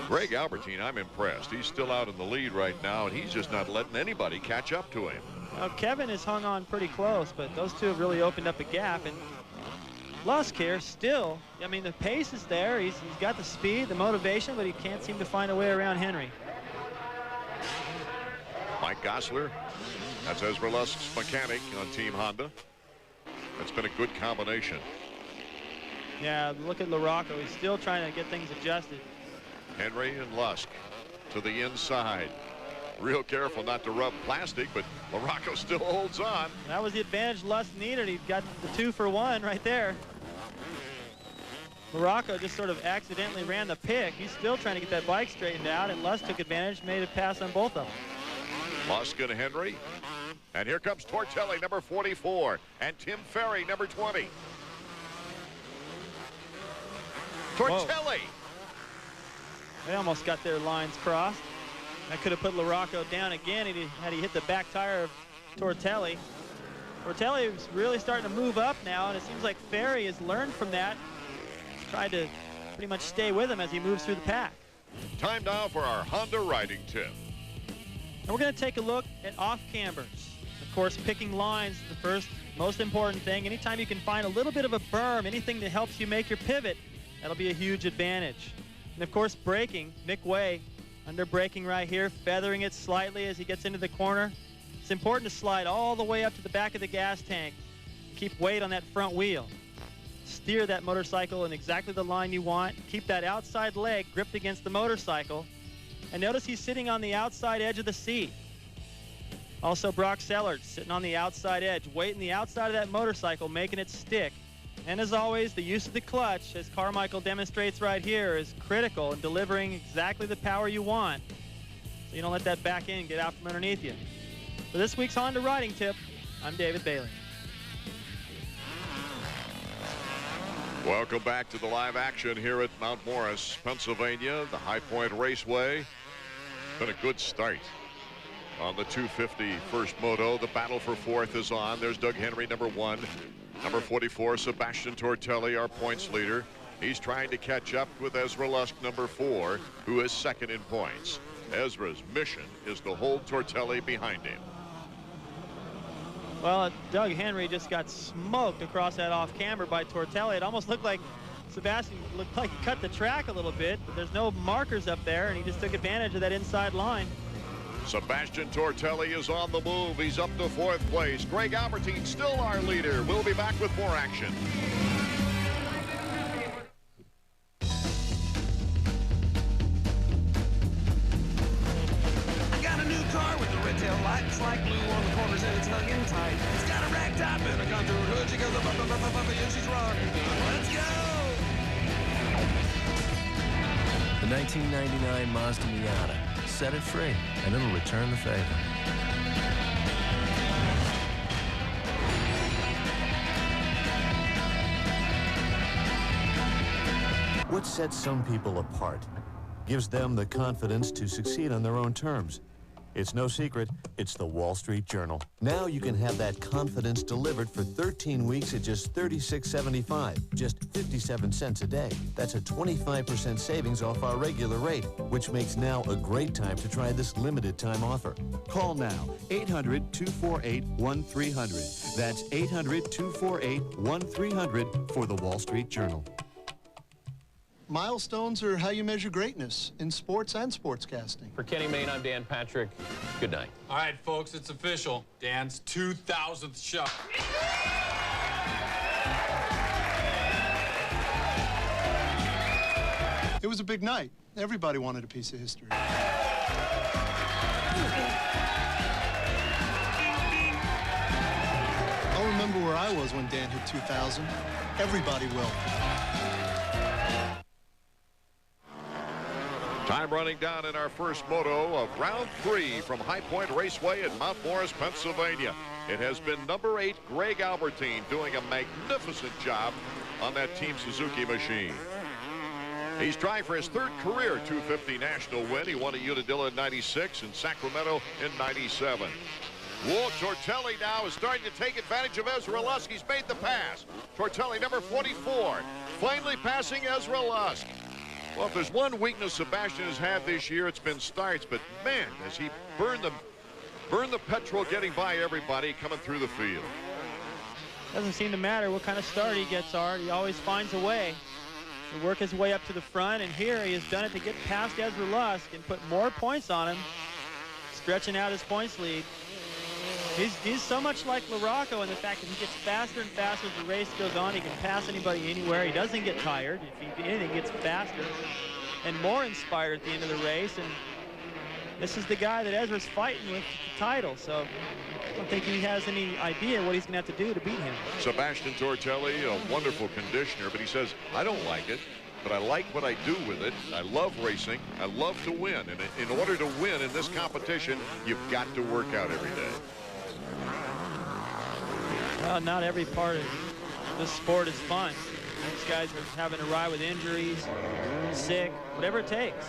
Greg Albertine, I'm impressed. He's still out in the lead right now, and he's just not letting anybody catch up to him. Now, Kevin has hung on pretty close, but those two have really opened up a gap. And Lusk here still, I mean, the pace is there. He's got the speed, the motivation, but he can't seem to find a way around Henry. Mike Gosler, that's Ezra Lusk's mechanic on Team Honda. That's been a good combination. Yeah, look at LaRocco. He's still trying to get things adjusted. Henry and Lusk to the inside. Real careful not to rub plastic, but LaRocco still holds on. That was the advantage Lusk needed. He got the 2-for-1 right there. LaRocco just sort of accidentally ran the pick. He's still trying to get that bike straightened out, and Lusk took advantage, made a pass on both of them. Lusk and Henry. And here comes Tortelli, number 44, and Tim Ferry, number 20. Tortelli! Whoa. They almost got their lines crossed. That could have put LaRocco down again had he hit the back tire of Tortelli. Tortelli is really starting to move up now, and it seems like Ferry has learned from that. Tried to pretty much stay with him as he moves through the pack. Time now for our Honda riding tip. And we're going to take a look at off cambers. Of course, picking lines is the first most important thing. Anytime you can find a little bit of a berm, anything that helps you make your pivot, that'll be a huge advantage. And of course, braking. Mick Way under braking right here, feathering it slightly as he gets into the corner. It's important to slide all the way up to the back of the gas tank. Keep weight on that front wheel. Steer that motorcycle in exactly the line you want. Keep that outside leg gripped against the motorcycle. And notice he's sitting on the outside edge of the seat. Also, Brock Sellers sitting on the outside edge, weighting the outside of that motorcycle, making it stick. And as always, the use of the clutch, as Carmichael demonstrates right here, is critical in delivering exactly the power you want, so you don't let that back end get out from underneath you. For this week's Honda Riding Tip, I'm David Bailey. Welcome back to the live action here at Mount Morris, Pennsylvania, the High Point Raceway. Been a good start on the 250 first moto. The battle for fourth is on. There's Doug Henry, number 1. Number 44, Sebastian Tortelli, our points leader. He's trying to catch up with Ezra Lusk, number 4, who is second in points. Ezra's mission is to hold Tortelli behind him. Well, Doug Henry just got smoked across that off camber by Tortelli. It almost looked like Sebastian looked like he cut the track a little bit, but there's no markers up there, and he just took advantage of that inside line. Sebastian Tortelli is on the move. He's up to 4th place. Greg Albertine still our leader. We'll be back with more action. I got a new car with the red tail lights like glue on the corners and it's hugging tight. It's got a rag top and a contour hood. She goes up, and she's rocking. Let's go! The 1999 Mazda Miata. Set it free, and it'll return the favor. What sets some people apart? Gives them the confidence to succeed on their own terms. It's no secret, it's the Wall Street Journal. Now you can have that confidence delivered for 13 weeks at just $36.75, just 57 cents a day. That's a 25% savings off our regular rate, which makes now a great time to try this limited time offer. Call now, 800-248-1300. That's 800-248-1300 for the Wall Street Journal. Milestones are how you measure greatness in sports and sportscasting. For Kenny Mayne, I'm Dan Patrick. Good night. All right, folks, it's official. Dan's 2,000th shot. It was a big night. Everybody wanted a piece of history. I'll remember where I was when Dan hit 2,000. Everybody will. Time running down in our first moto of round 3 from High Point Raceway in Mount Morris, Pennsylvania. It has been number 8, Greg Albertine, doing a magnificent job on that Team Suzuki machine. He's trying for his 3rd career 250 national win. He won at Unadilla in 96 and Sacramento in 97. Whoa, Tortelli now is starting to take advantage of Ezra Lusk. He's made the pass. Tortelli, number 44, finally passing Ezra Lusk. Well, if there's one weakness Sebastian has had this year, it's been starts. But, man, has he burned the petrol getting by everybody coming through the field. Doesn't seem to matter what kind of start he gets, Art. He always finds a way to work his way up to the front. And here he has done it to get past Ezra Lusk and put more points on him, stretching out his points lead. He's so much like LaRocco in the fact that he gets faster and faster as the race goes on. He can pass anybody anywhere. He doesn't get tired. If anything, gets faster and more inspired at the end of the race. And this is the guy that Ezra's fighting with the title. So I don't think he has any idea what he's going to have to do to beat him. Sebastian Tortelli, a wonderful conditioner, but he says, I don't like it, but I like what I do with it. I love racing. I love to win. And in order to win in this competition, you've got to work out every day. Well, not every part of this sport is fun. These guys are having to ride with injuries, sick, whatever it takes.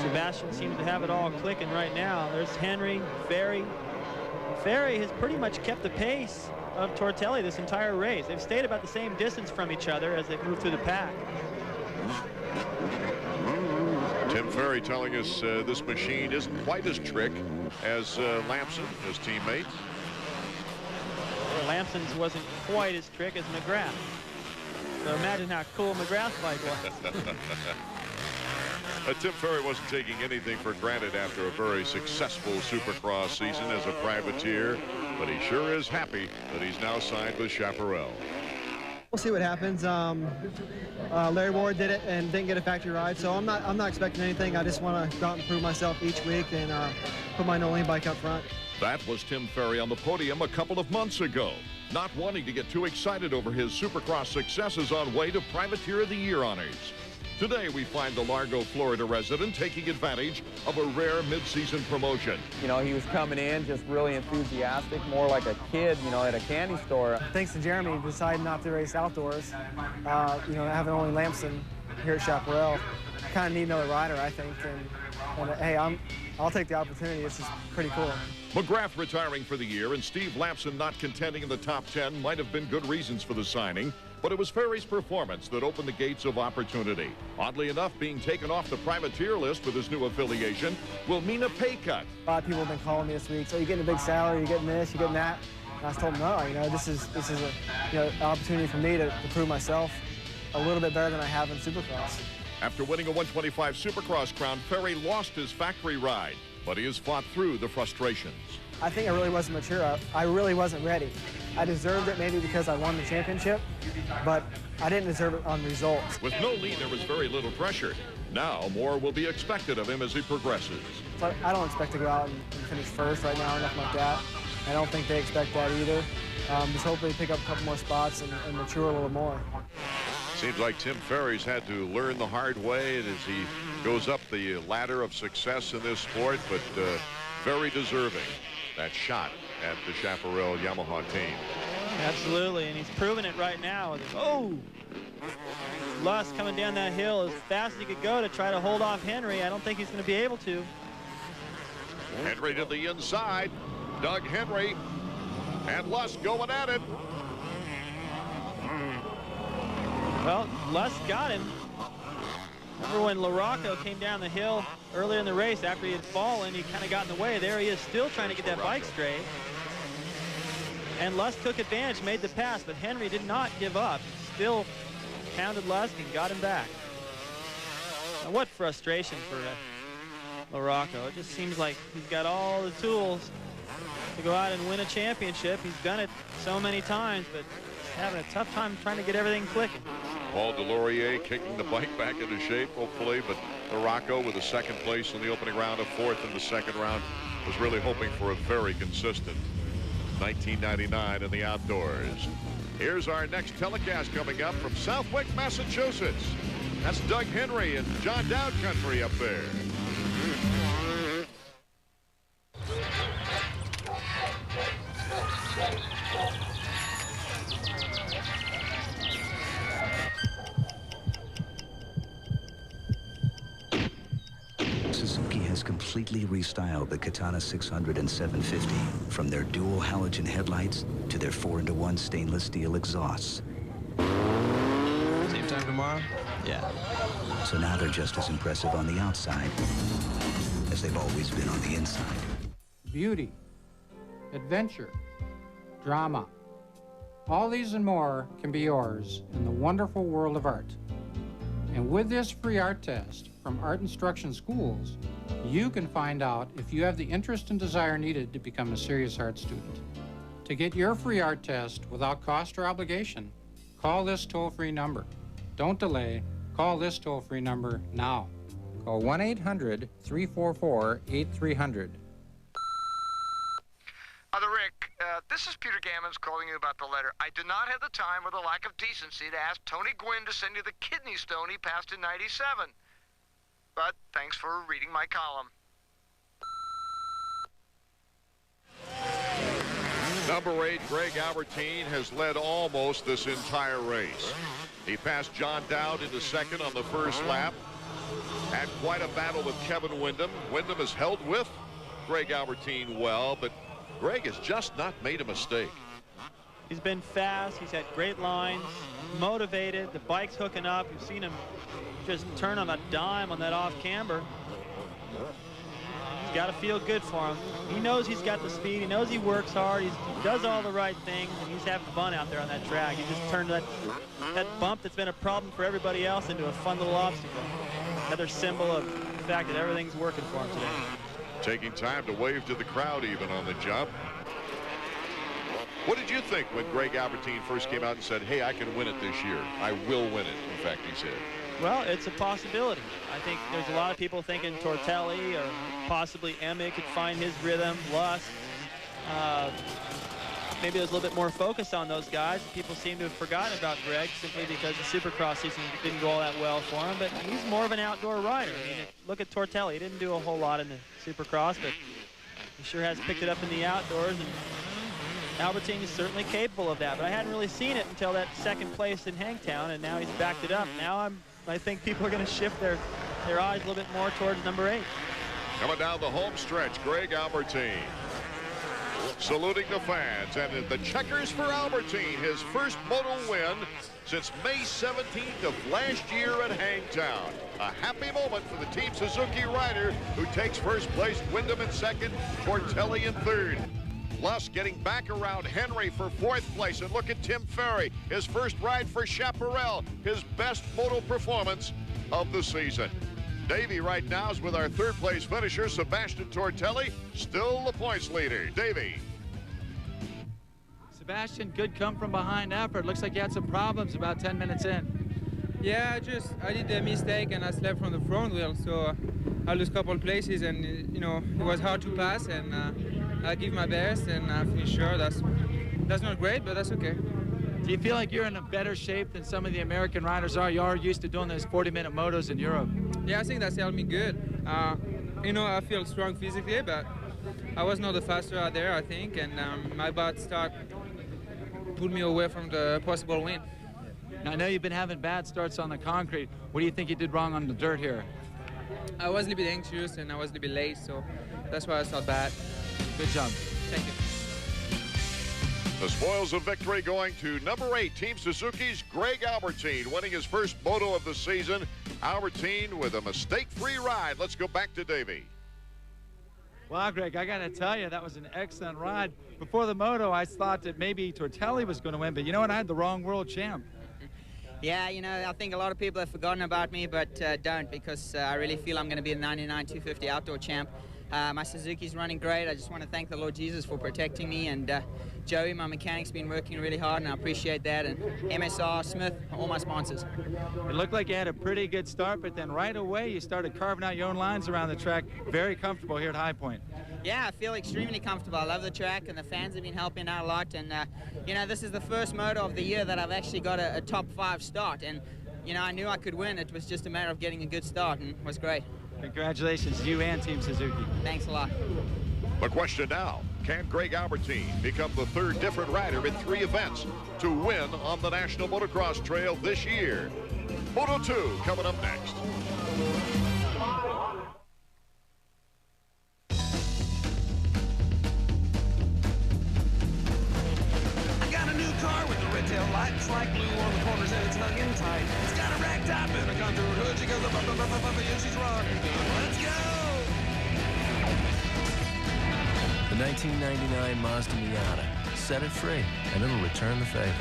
Sebastian seems to have it all clicking right now. There's Henry, Ferry. Ferry has pretty much kept the pace of Tortelli this entire race. They've stayed about the same distance from each other as they've moved through the pack. Tim Ferry telling us this machine isn't quite as trick as Lamson, his teammate. Well, Lamson's wasn't quite as trick as McGrath. So imagine how cool McGrath's bike was. Tim Ferry wasn't taking anything for granted after a very successful Supercross season as a privateer, but he sure is happy that he's now signed with Chaparral. We'll see what happens. Larry Ward did it and didn't get a factory ride, so I'm not expecting anything. I just want to go out and prove myself each week and put my no-lane bike up front. That was Tim Ferry on the podium a couple of months ago. Not wanting to get too excited over his Supercross successes on way to Privateer of the Year honors. Today we find the Largo, Florida resident taking advantage of a rare mid-season promotion. You know, he was coming in just really enthusiastic, more like a kid, you know, at a candy store. Thanks to Jeremy deciding not to race outdoors, you know, having only Lamson here at Chaparral. Kind of need another rider, I think, and hey, I'll take the opportunity. This is pretty cool. McGrath retiring for the year and Steve Lamson not contending in the top 10 might have been good reasons for the signing, but it was Ferry's performance that opened the gates of opportunity. Oddly enough, being taken off the privateer list with his new affiliation will mean a pay cut. A lot of people have been calling me this week, so you're getting a big salary, you're getting this, you're getting that. And I told them, no, you know, this is an opportunity for me to prove myself a little bit better than I have in Supercross. After winning a 125 Supercross crown, Ferry lost his factory ride, but he has fought through the frustrations. I think I really wasn't mature. I really wasn't ready. I deserved it maybe because I won the championship, but I didn't deserve it on results. With no lead, there was very little pressure. Now more will be expected of him as he progresses. But I don't expect to go out and finish first right now or nothing like that. I don't think they expect that either. Just hopefully pick up a couple more spots and mature a little more. Seems like Tim Ferry's had to learn the hard way as he goes up the ladder of success in this sport, but very deserving that shot at the Chaparral Yamaha team. Absolutely, and he's proving it right now. Oh! Lusk coming down that hill as fast as he could go to try to hold off Henry. I don't think he's going to be able to. Henry to the inside. Doug Henry and Lusk going at it. Well, Lusk got him. Remember when LaRocco came down the hill earlier in the race after he had fallen, he kind of got in the way. There he is still trying to get that bike straight. And Lusk took advantage, made the pass, but Henry did not give up. Still pounded Lusk and got him back. Now, what frustration for LaRocco. It just seems like he's got all the tools to go out and win a championship. He's done it so many times, but he's having a tough time trying to get everything clicking. Paul Delorier kicking the bike back into shape, hopefully, but LaRocco with a second place in the opening round, a fourth in the second round, was really hoping for a very consistent 1999 in the outdoors. Here's our next telecast coming up from Southwick, Massachusetts. That's Doug Henry and John Dowd country up there. Suzuki has completely restyled the Katana 600 and 750, from their dual halogen headlights to their 4-in-1 stainless steel exhausts. Same time tomorrow? Yeah. So now they're just as impressive on the outside as they've always been on the inside. Beauty, adventure, drama. All these and more can be yours in the wonderful world of art. And with this free art test from Art Instruction Schools, you can find out if you have the interest and desire needed to become a serious art student. To get your free art test without cost or obligation, call this toll-free number. Don't delay. Call this toll-free number now. Call 1-800-344-8300. Father Rick, this is Peter Gammons calling you about the letter. I did not have the time or the lack of decency to ask Tony Gwynn to send you the kidney stone he passed in '97. But thanks for reading my column. Number 8, Greg Albertine, has led almost this entire race. He passed John Dowd into second on the first lap. Had quite a battle with Kevin Windham. Windham has held with Greg Albertine well, but Greg has just not made a mistake. He's been fast. He's had great lines, motivated. The bike's hooking up. You've seen him just turn on a dime on that off camber. He's got to feel good for him. He knows he's got the speed. He knows he works hard. He does all the right things, and he's having fun out there on that track. He just turned that bump that's been a problem for everybody else into a fun little obstacle. Another symbol of the fact that everything's working for him today. Taking time to wave to the crowd even on the jump. What did you think when Greg Albertine first came out and said, hey, I can win it this year? I will win it, in fact, he said. Well, it's a possibility. I think there's a lot of people thinking Tortelli or possibly Emmett could find his rhythm, Lusk. Maybe there's a little bit more focus on those guys. People seem to have forgotten about Greg simply because the Supercross season didn't go all that well for him, but he's more of an outdoor rider. I mean, look at Tortelli. He didn't do a whole lot in the Supercross, but he sure has picked it up in the outdoors, and Albertine is certainly capable of that, but I hadn't really seen it until that second place in Hangtown, and now he's backed it up. Now I think people are going to shift their eyes a little bit more towards number 8. Coming down the home stretch, Greg Albertine saluting the fans, and the checkers for Albertine, his first moto win since May 17th of last year at Hangtown. A happy moment for the Team Suzuki rider who takes first place, Windham in second, Tortelli in third. Lusk getting back around Henry for fourth place, and look at Tim Ferry, his first ride for Chaparral, his best moto performance of the season. Davey right now is with our third place finisher, Sebastian Tortelli, still the points leader. Davey. Sebastian, good come from behind effort. Looks like he had some problems about 10 minutes in. Yeah, I did a mistake and I slept from the front wheel, so I lost a couple places, and you know, it was hard to pass, and I give my best and I finished third. That's not great, but that's okay. Do you feel like you're in a better shape than some of the American riders are? You are used to doing those 40-minute motos in Europe. Yeah, I think that's helped me good. You know, I feel strong physically, but I was not the faster out there, I think, and my bad start pulled me away from the possible win. Now, I know you've been having bad starts on the concrete. What do you think you did wrong on the dirt here? I was a little bit anxious and I was a little bit late, so that's why I started bad. Good job. Thank you. The spoils of victory going to number 8, Team Suzuki's Greg Albertine, winning his first moto of the season. Albertine with a mistake-free ride. Let's go back to Davey. Well, Greg, I got to tell you, that was an excellent ride. Before the moto, I thought that maybe Tortelli was going to win, but you know what? I had the wrong world champ. Yeah, you know, I think a lot of people have forgotten about me, but don't, because I really feel I'm going to be the 99 250 outdoor champ. My Suzuki's running great. I just want to thank the Lord Jesus for protecting me, and Joey, my mechanic's been working really hard, and I appreciate that, and MSR, Smith, all my sponsors. It looked like you had a pretty good start, but then right away you started carving out your own lines around the track. Very comfortable here at High Point. Yeah, I feel extremely comfortable. I love the track, and the fans have been helping out a lot, and you know, this is the first moto of the year that I've actually got a top 5 start, and you know, I knew I could win. It was just a matter of getting a good start, and it was great. Congratulations, you and Team Suzuki. Thanks a lot. The question now, can Greg Albertine become the 3rd different rider in 3 events to win on the National Motocross Trail this year? Moto 2 coming up next. I got a new car with the red tail lights like glue on the corners and it's hung in tight. It's got a rag top and a contour hood. She goes, yeah, she's rocking. Let's go! The 1999 Mazda Miata. Set it free, and it'll return the favor.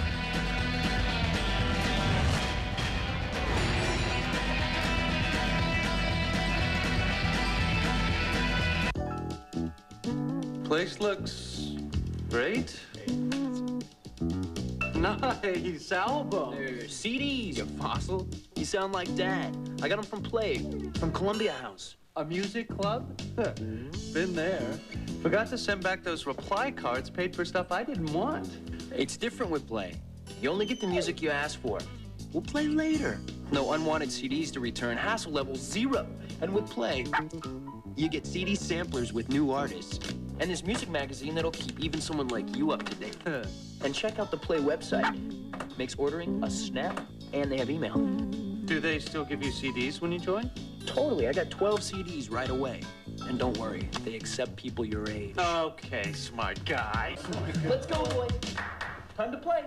Place looks great. Nice album. CDs, you fossil. You sound like Dad. I got them from Play, from Columbia House. A music club? Been there. Forgot to send back those reply cards paid for stuff I didn't want. It's different with Play. You only get the music you ask for. We'll play later. No unwanted CDs to return. Hassle level 0. And with Play, you get CD samplers with new artists. And this music magazine that'll keep even someone like you up to date. And check out the Play website. Makes ordering a snap, and they have email. Do they still give you CDs when you join? Totally. I got 12 CDs right away. And don't worry, they accept people your age. Okay, smart guy. Let's go, boy. Time to play.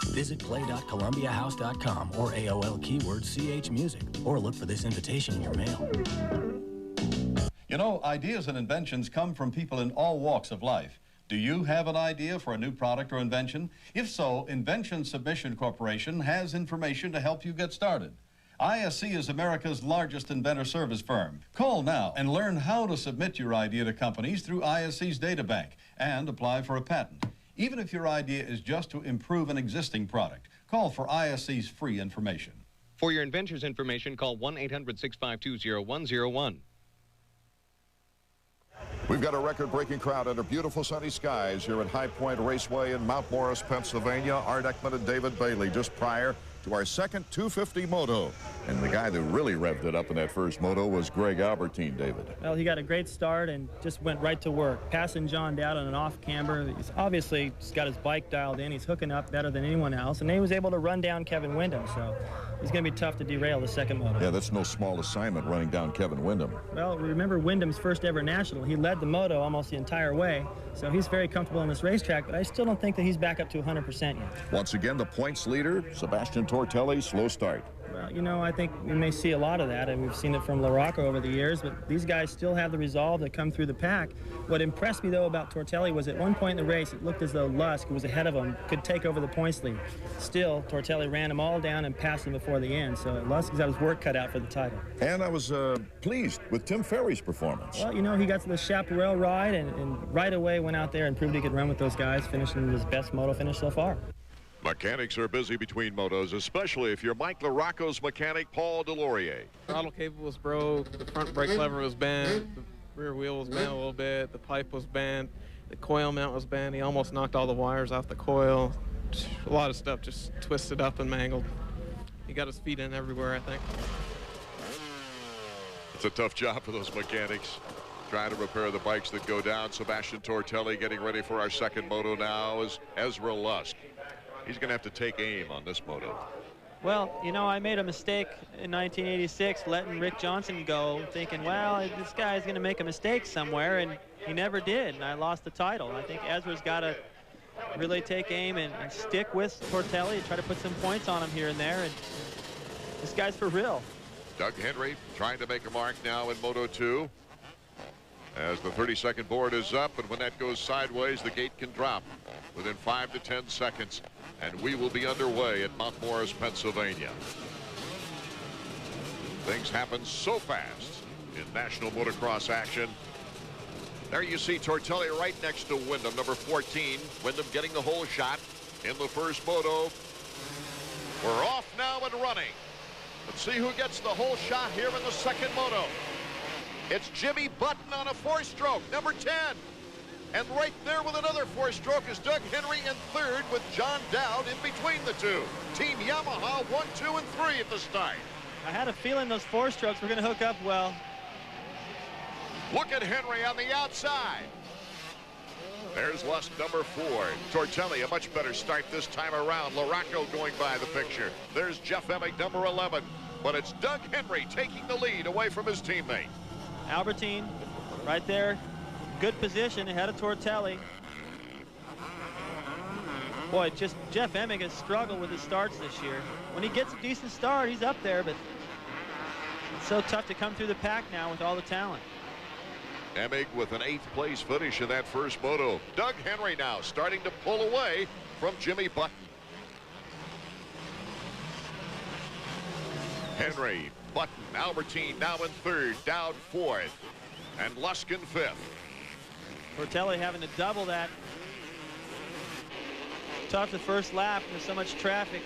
Visit play.columbiahouse.com or AOL keyword CH Music, or look for this invitation in your mail. You know, ideas and inventions come from people in all walks of life. Do you have an idea for a new product or invention? If so, Invention Submission Corporation has information to help you get started. ISC is America's largest inventor service firm. Call now and learn how to submit your idea to companies through ISC's databank and apply for a patent. Even if your idea is just to improve an existing product, call for ISC's free information. For your inventor's information, call 1-800-652-0101. We've got a record-breaking crowd under beautiful sunny skies here at High Point Raceway in Mount Morris, Pennsylvania. Art Ekman and David Bailey just prior to our second 250 moto. And the guy that really revved it up in that first moto was Greg Albertine, David. Well, he got a great start and just went right to work, passing John Dowd on an off camber. He's obviously just got his bike dialed in. He's hooking up better than anyone else, and then he was able to run down Kevin Windham, so he's going to be tough to derail the second moto. Yeah, that's no small assignment, running down Kevin Windham. Well, remember Wyndham's first ever national. He led the moto almost the entire way, so he's very comfortable on this racetrack, but I still don't think that he's back up to 100% yet. Once again, the points leader, Sebastian Tortelli, slow start. Well, you know, I think we may see a lot of that, and we've seen it from LaRocco over the years, but these guys still have the resolve to come through the pack. What impressed me, though, about Tortelli was at one point in the race, it looked as though Lusk, who was ahead of him, could take over the points lead. Still, Tortelli ran them all down and passed them before the end, so Lusk has got his work cut out for the title. And I was pleased with Tim Ferry's performance. Well, you know, he got to the Chaparral ride and right away went out there and proved he could run with those guys, finishing his best moto finish so far. Mechanics are busy between motos, especially if you're Mike LaRocco's mechanic, Paul Delorier. Throttle cable was broke, the front brake lever was bent, the rear wheel was bent a little bit, the pipe was bent, the coil mount was bent. He almost knocked all the wires off the coil. A lot of stuff just twisted up and mangled. He got his feet in everywhere, I think. It's a tough job for those mechanics, trying to repair the bikes that go down. Sebastian Tortelli getting ready for our second moto now is Ezra Lusk. He's going to have to take aim on this moto. Well, you know, I made a mistake in 1986 letting Rick Johnson go, thinking, well, this guy's going to make a mistake somewhere, and he never did, and I lost the title. I think Ezra's got to really take aim and stick with Tortelli, try to put some points on him here and there, and this guy's for real. Doug Henry trying to make a mark now in Moto 2. As the 30-second board is up, and when that goes sideways, the gate can drop within 5 to 10 seconds. And we will be underway at Mount Morris, Pennsylvania. Things happen so fast in national motocross action. There you see Tortelli right next to Windham, number 14. Windham getting the whole shot in the first moto. We're off now and running. Let's see who gets the whole shot here in the second moto. It's Jimmy Button on a 4-stroke, number 10. And right there with another 4-stroke is Doug Henry in third, with John Dowd in between the two. Team Yamaha 1, 2, and 3 at the start. I had a feeling those 4-strokes were going to hook up well. Look at Henry on the outside. There's Lusk, number 4. Tortelli, a much better start this time around. LaRocco going by the picture. There's Jeff Emig, number 11. But it's Doug Henry taking the lead away from his teammate. Albertine right there. Good position ahead of Tortelli. Boy, just Jeff Emig has struggled with his starts this year. When he gets a decent start, he's up there, but it's so tough to come through the pack now with all the talent. Emig with an 8th place finish in that first moto. Doug Henry now starting to pull away from Jimmy Button. Henry, Button, Albertine now in third, Dowd 4th, and Lusk in 5th. Tortelli having to double that. Tough the first lap. There's so much traffic.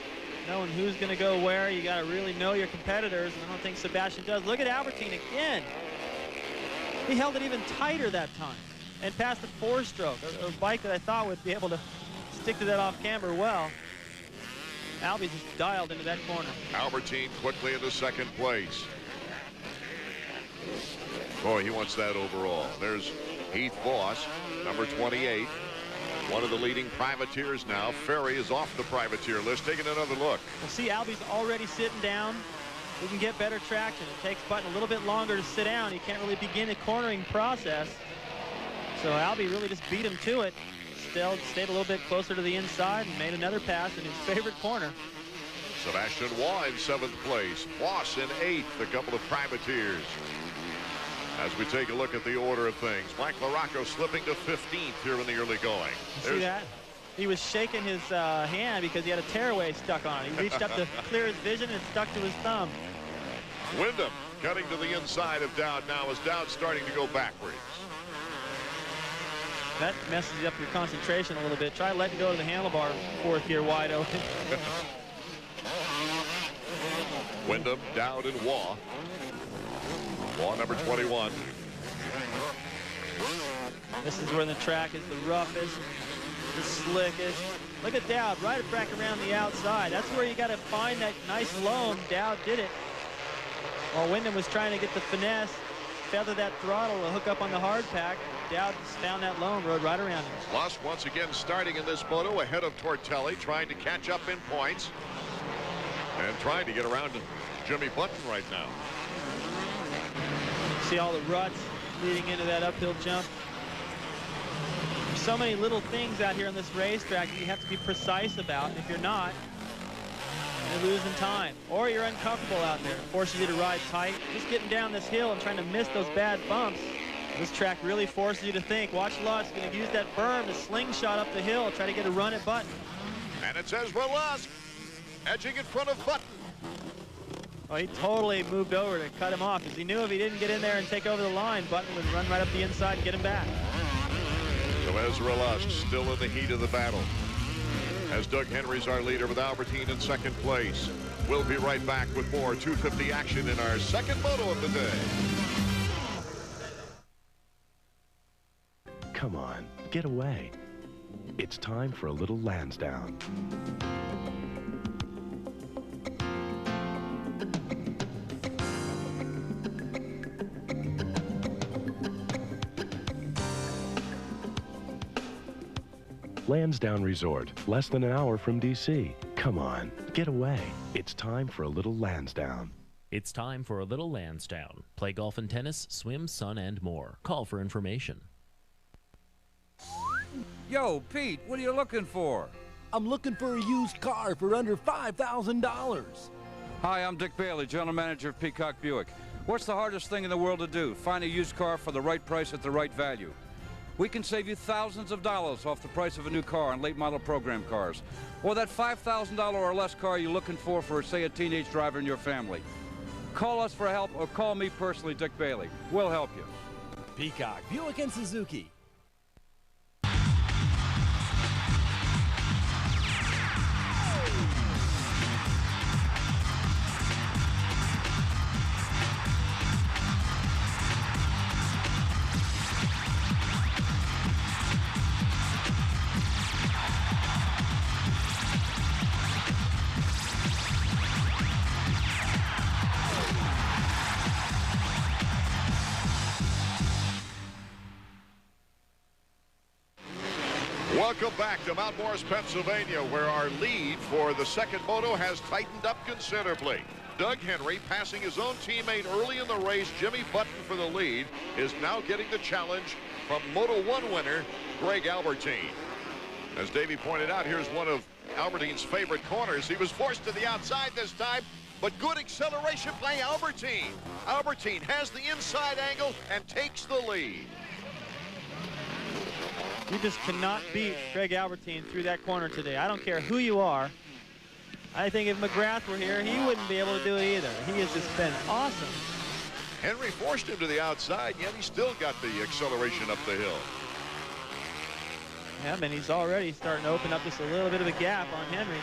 Knowing who's going to go where, you got to really know your competitors, and I don't think Sebastian does. Look at Albertine again. He held it even tighter that time and passed the 4-stroke, a bike that I thought would be able to stick to that off-camber well. Albie just dialed into that corner. Albertine quickly into second place. Boy, he wants that overall. There's Heath Voss, number 28. One of the leading privateers now. Ferry is off the privateer list. Taking another look. Well, see, Albie's already sitting down. We can get better traction. It takes Button a little bit longer to sit down. He can't really begin a cornering process. So Albie really just beat him to it. Still stayed a little bit closer to the inside and made another pass in his favorite corner. Sebastian Waugh in 7th place. Voss in 8th. A couple of privateers. As we take a look at the order of things, Mike LaRocco slipping to 15th here in the early going. See that? He was shaking his hand because he had a tearaway stuck on it. He reached up to clear his vision and it stuck to his thumb. Wyndham cutting to the inside of Dowd now as Dowd starting to go backwards. That messes up your concentration a little bit. Try letting go of the handlebar, 4th gear wide open. Wyndham, Dowd, and Waugh. Waugh, number 21. This is where the track is the roughest, the slickest. Look at Dowd right back around the outside. That's where you got to find that nice loam. Dowd did it. While Wyndham was trying to get the finesse, feather that throttle to hook up on the hard pack. Dowd just found that loam, rode right around him. Lusk once again starting in this moto ahead of Tortelli, trying to catch up in points and trying to get around to Jimmy Button right now. See all the ruts leading into that uphill jump. There's so many little things out here on this racetrack that you have to be precise about. If you're not, you're losing time. Or you're uncomfortable out there. It forces you to ride tight. Just getting down this hill and trying to miss those bad bumps. This track really forces you to think. Watch Lusk going to use that berm to slingshot up the hill, try to get a run at Button. And it says Ezra Lusk edging in front of Button. Oh, he totally moved over to cut him off because he knew if he didn't get in there and take over the line, Button would run right up the inside and get him back. So Ezra Lusk still in the heat of the battle. as Doug Henry's our leader with Albertine in second place. We'll be right back with more 250 action in our second moto of the day. Come on, get away. It's time for a little Lansdowne. Lansdowne Resort, less than an hour from D.C. Come on, get away. It's time for a little Lansdowne. It's time for a little Lansdowne. Play golf and tennis, swim, sun, and more. Call for information. Yo, Pete, what are you looking for? I'm looking for a used car for under $5,000. Hi, I'm Dick Bailey, General Manager of Peacock Buick. What's the hardest thing in the world to do? Find a used car for the right price at the right value. We can save you thousands of dollars off the price of a new car on late model program cars. Or that $5,000 or less car you're looking for, say, a teenage driver in your family. Call us for help or call me personally, Dick Bailey. We'll help you. Peacock, Buick and Suzuki. Welcome back to Mount Morris, Pennsylvania, where our lead for the second moto has tightened up considerably. Doug Henry, passing his own teammate early in the race, Jimmy Button, for the lead, is now getting the challenge from Moto 1 winner Greg Albertine. As Davey pointed out, here's one of Albertine's favorite corners. He was forced to the outside this time, but good acceleration by Albertine. Albertine has the inside angle and takes the lead. You just cannot beat Greg Albertine through that corner today. I don't care who you are. I think if McGrath were here, he wouldn't be able to do it either. He has just been awesome. Henry forced him to the outside, yet he still got the acceleration up the hill. Yeah, I mean, he's already starting to open up just a little bit of a gap on Henry.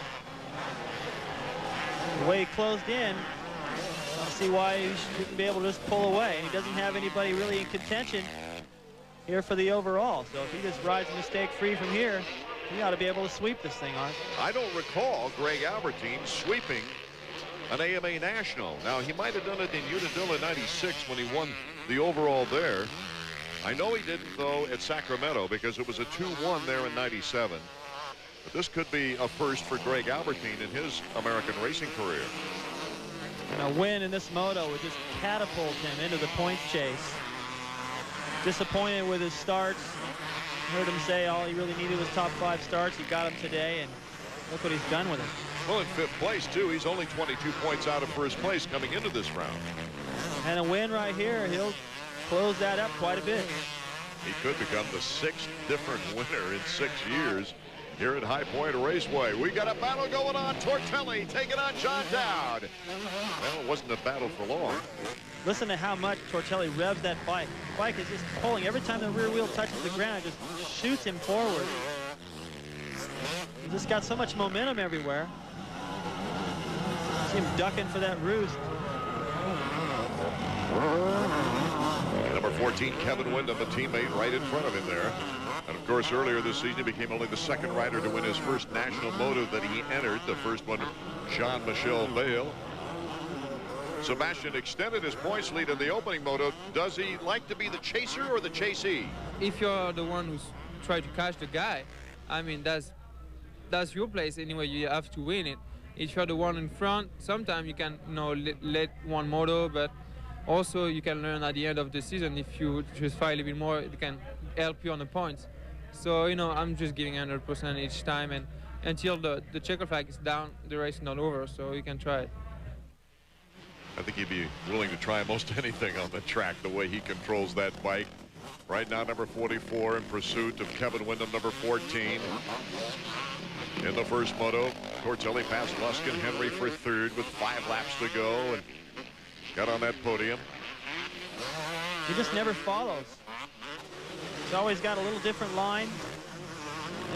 The way he closed in, I don't see why he shouldn't be able to just pull away. And he doesn't have anybody really in contention here for the overall. So if he just rides mistake-free from here, he ought to be able to sweep this thing, Art. I don't recall Greg Albertine sweeping an AMA National. Now, he might have done it in Unadilla 96 when he won the overall there. I know he didn't, though, at Sacramento because it was a 2-1 there in 97. But this could be a first for Greg Albertine in his American racing career. And a win in this moto would just catapult him into the points chase. Disappointed with his starts. Heard him say all he really needed was top 5 starts. He got them today, and look what he's done with it. Well, in 5th place, too. He's only 22 points out of first place coming into this round. And a win right here, he'll close that up quite a bit. He could become the 6th different winner in 6 years here at High Point Raceway. We got a battle going on. Tortelli taking on John Dowd. Well, it wasn't a battle for long. Listen to how much Tortelli revs that bike. The bike is just pulling. Every time the rear wheel touches the ground, it just shoots him forward. He just got so much momentum everywhere. See him ducking for that roost. Number 14, Kevin Windham, a teammate right in front of him there. And, of course, earlier this season, he became only the 2nd rider to win his first national moto that he entered. The first one, Jean-Michel Bale. Sebastian extended his points lead in the opening moto. Does he like to be the chaser or the chasee? If you're the one who's trying to catch the guy, I mean, that's your place anyway. You have to win it. If you're the one in front, sometimes you can, you know, let one moto, but also you can learn at the end of the season. If you just fight a little bit more, it can help you on the points. So, you know, I'm just giving 100% each time, and until the checker flag is down, the race is not over, so you can try it. I think he'd be willing to try most anything on the track, the way he controls that bike. Right now, number 44 in pursuit of Kevin Windham, number 14. In the first moto, Tortelli passed Lusk and Henry for 3rd with 5 laps to go and got on that podium. He just never follows. He's always got a little different line.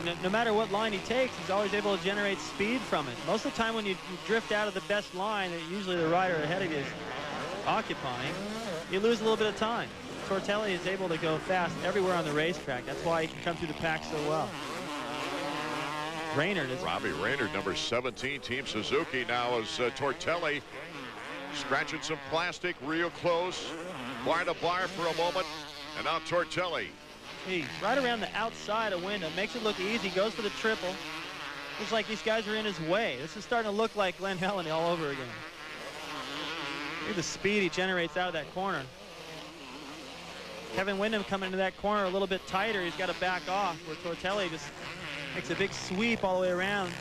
And no matter what line he takes, he's always able to generate speed from it. Most of the time when you drift out of the best line that usually the rider ahead of you is occupying, you lose a little bit of time. Tortelli is able to go fast everywhere on the racetrack. That's why he can come through the pack so well. Robbie Raynard, number 17, Team Suzuki, now as Tortelli scratching some plastic real close. Bar to bar for a moment, and now Tortelli. He's right around the outside of Wyndham. Makes it look easy, goes for the triple. Looks like these guys are in his way. This is starting to look like Glenn Helen all over again. Look at the speed he generates out of that corner. Kevin Wyndham coming into that corner a little bit tighter. He's got to back off, where Tortelli just makes a big sweep all the way around,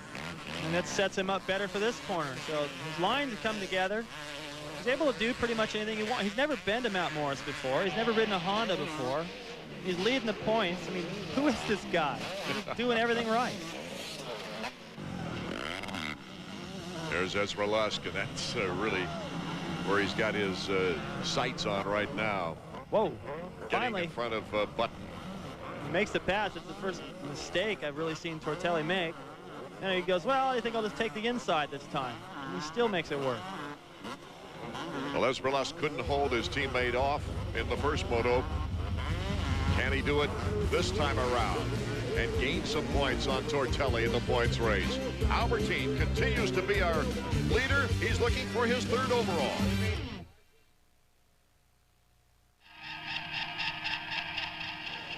and that sets him up better for this corner. So his lines come together. He's able to do pretty much anything he wants. He's never been to Mount Morris before. He's never ridden a Honda before. He's leading the points. I mean, who is this guy? Doing everything right. There's Ezra Lusk, and that's really where he's got his sights on right now. Whoa. Getting Finally, in front of Button. He makes the pass. It's the first mistake I've really seen Tortelli make. And he goes, well, I think I'll just take the inside this time. And he still makes it work. Well, Ezra Lusk couldn't hold his teammate off in the first moto. Can he do it this time around and gain some points on Tortelli in the points race? Albertine continues to be our leader. He's looking for his third overall.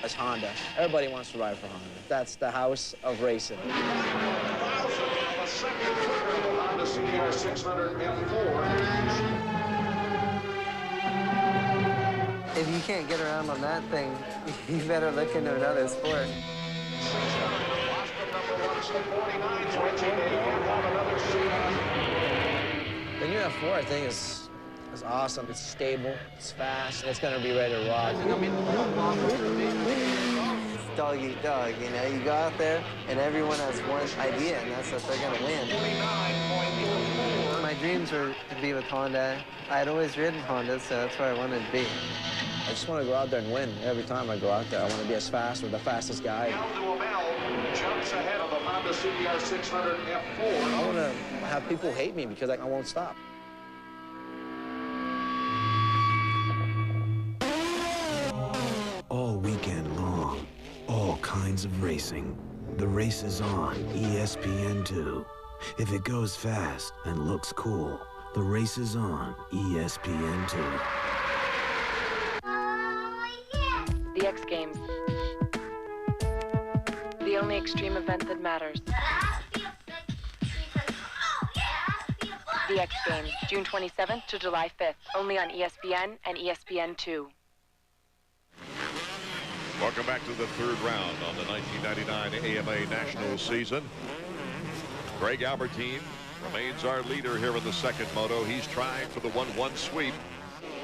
That's Honda. Everybody wants to ride for Honda. That's the house of racing. If you can't get around on that thing, you better look into another sport. The new F4, I think, is awesome. It's stable, it's fast, and it's going to be ready to rock. It's dog eat dog, you know? You go out there, and everyone has one idea, and that's that they're going to win. My dreams were to be with Honda. I had always ridden Honda, so that's where I wanted to be. I just want to go out there and win. Every time I go out there, I want to be as fast or the fastest guy. Jumps ahead of the Honda CBR 600 F4. I want to have people hate me because I won't stop. All weekend long, all kinds of racing. The race is on ESPN2. If it goes fast and looks cool, the race is on ESPN2. The X Games. The only extreme event that matters. The X Games, June 27th to July 5th, only on ESPN and ESPN2. Welcome back to the third round on the 1999 AMA National season. Greg Albertine remains our leader here in the second moto. He's trying for the 1-1 sweep.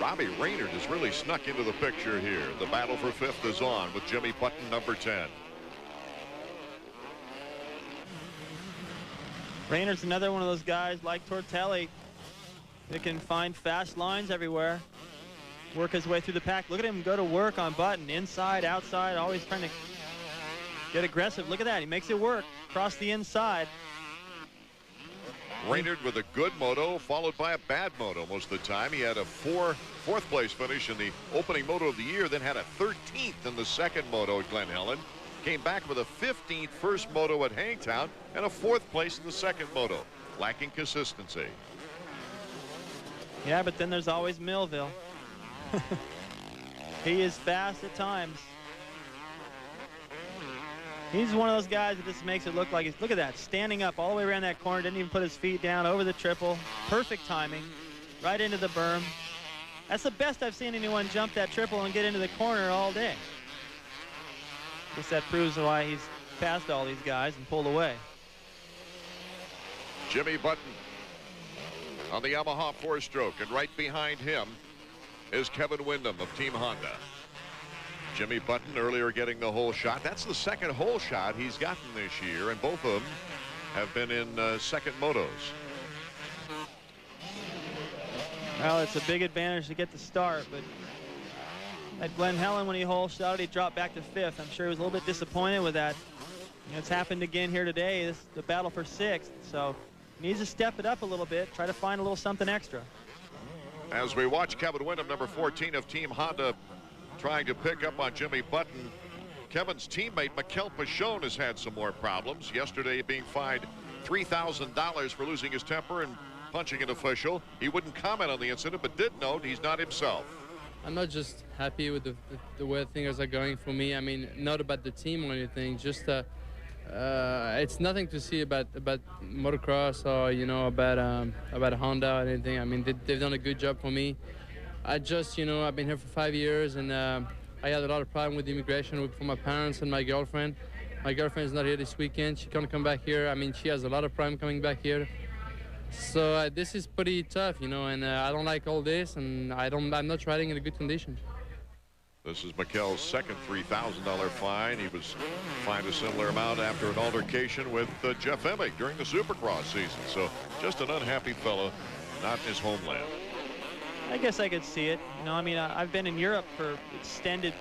Robbie Raynard has really snuck into the picture here. The battle for fifth is on with Jimmy Button, number 10. Raynard's another one of those guys like Tortelli that can find fast lines everywhere, work his way through the pack. Look at him go to work on Button, inside, outside, always trying to get aggressive. Look at that, he makes it work across the inside. Raynard with a good moto followed by a bad moto most of the time. He had a fourth place finish in the opening moto of the year, then had a 13th in the second moto at Glen Helen. Came back with a 15th first moto at Hangtown and a 4th place in the second moto. Lacking consistency. Yeah, but then there's always Millville. He is fast at times. He's one of those guys that just makes it look like he's, look at that, standing up all the way around that corner, didn't even put his feet down, over the triple. Perfect timing, right into the berm. That's the best I've seen anyone jump that triple and get into the corner all day. Guess that proves why he's passed all these guys and pulled away. Jimmy Button on the Yamaha 4-stroke, and right behind him is Kevin Windham of Team Honda. Jimmy Button earlier getting the hole shot. That's the second hole shot he's gotten this year, and both of them have been in second motos. Well, it's a big advantage to get the start, but at Glen Helen, when he hole shot, he dropped back to 5th. I'm sure he was a little bit disappointed with that It's happened again here today. This is the battle for 6th, so he needs to step it up a little bit, try to find a little something extra. As we watch Kevin Wyndham, number 14 of Team Honda, trying to pick up on Jimmy Button. Kevin's teammate, Mikel Pachon, has had some more problems. Yesterday being fined $3,000 for losing his temper and punching an official. He wouldn't comment on the incident, but did note he's not himself. I'm not just happy with the way things are going for me. I mean, not about the team or anything, just it's nothing to see about motocross or, you know, about Honda or anything. I mean, they've done a good job for me. I just, you know, I've been here for 5 years, and I had a lot of problem with immigration for my parents and my girlfriend. My girlfriend is not here this weekend. She can't come back here. I mean, she has a lot of problem coming back here. So this is pretty tough, you know, and I don't like all this, and I'm not riding in a good condition. This is Mikel's second $3,000 fine. He was fined a similar amount after an altercation with Jeff Emig during the Supercross season. So just an unhappy fellow, not in his homeland. I guess I could see it. You know, I mean, I've been in Europe for extended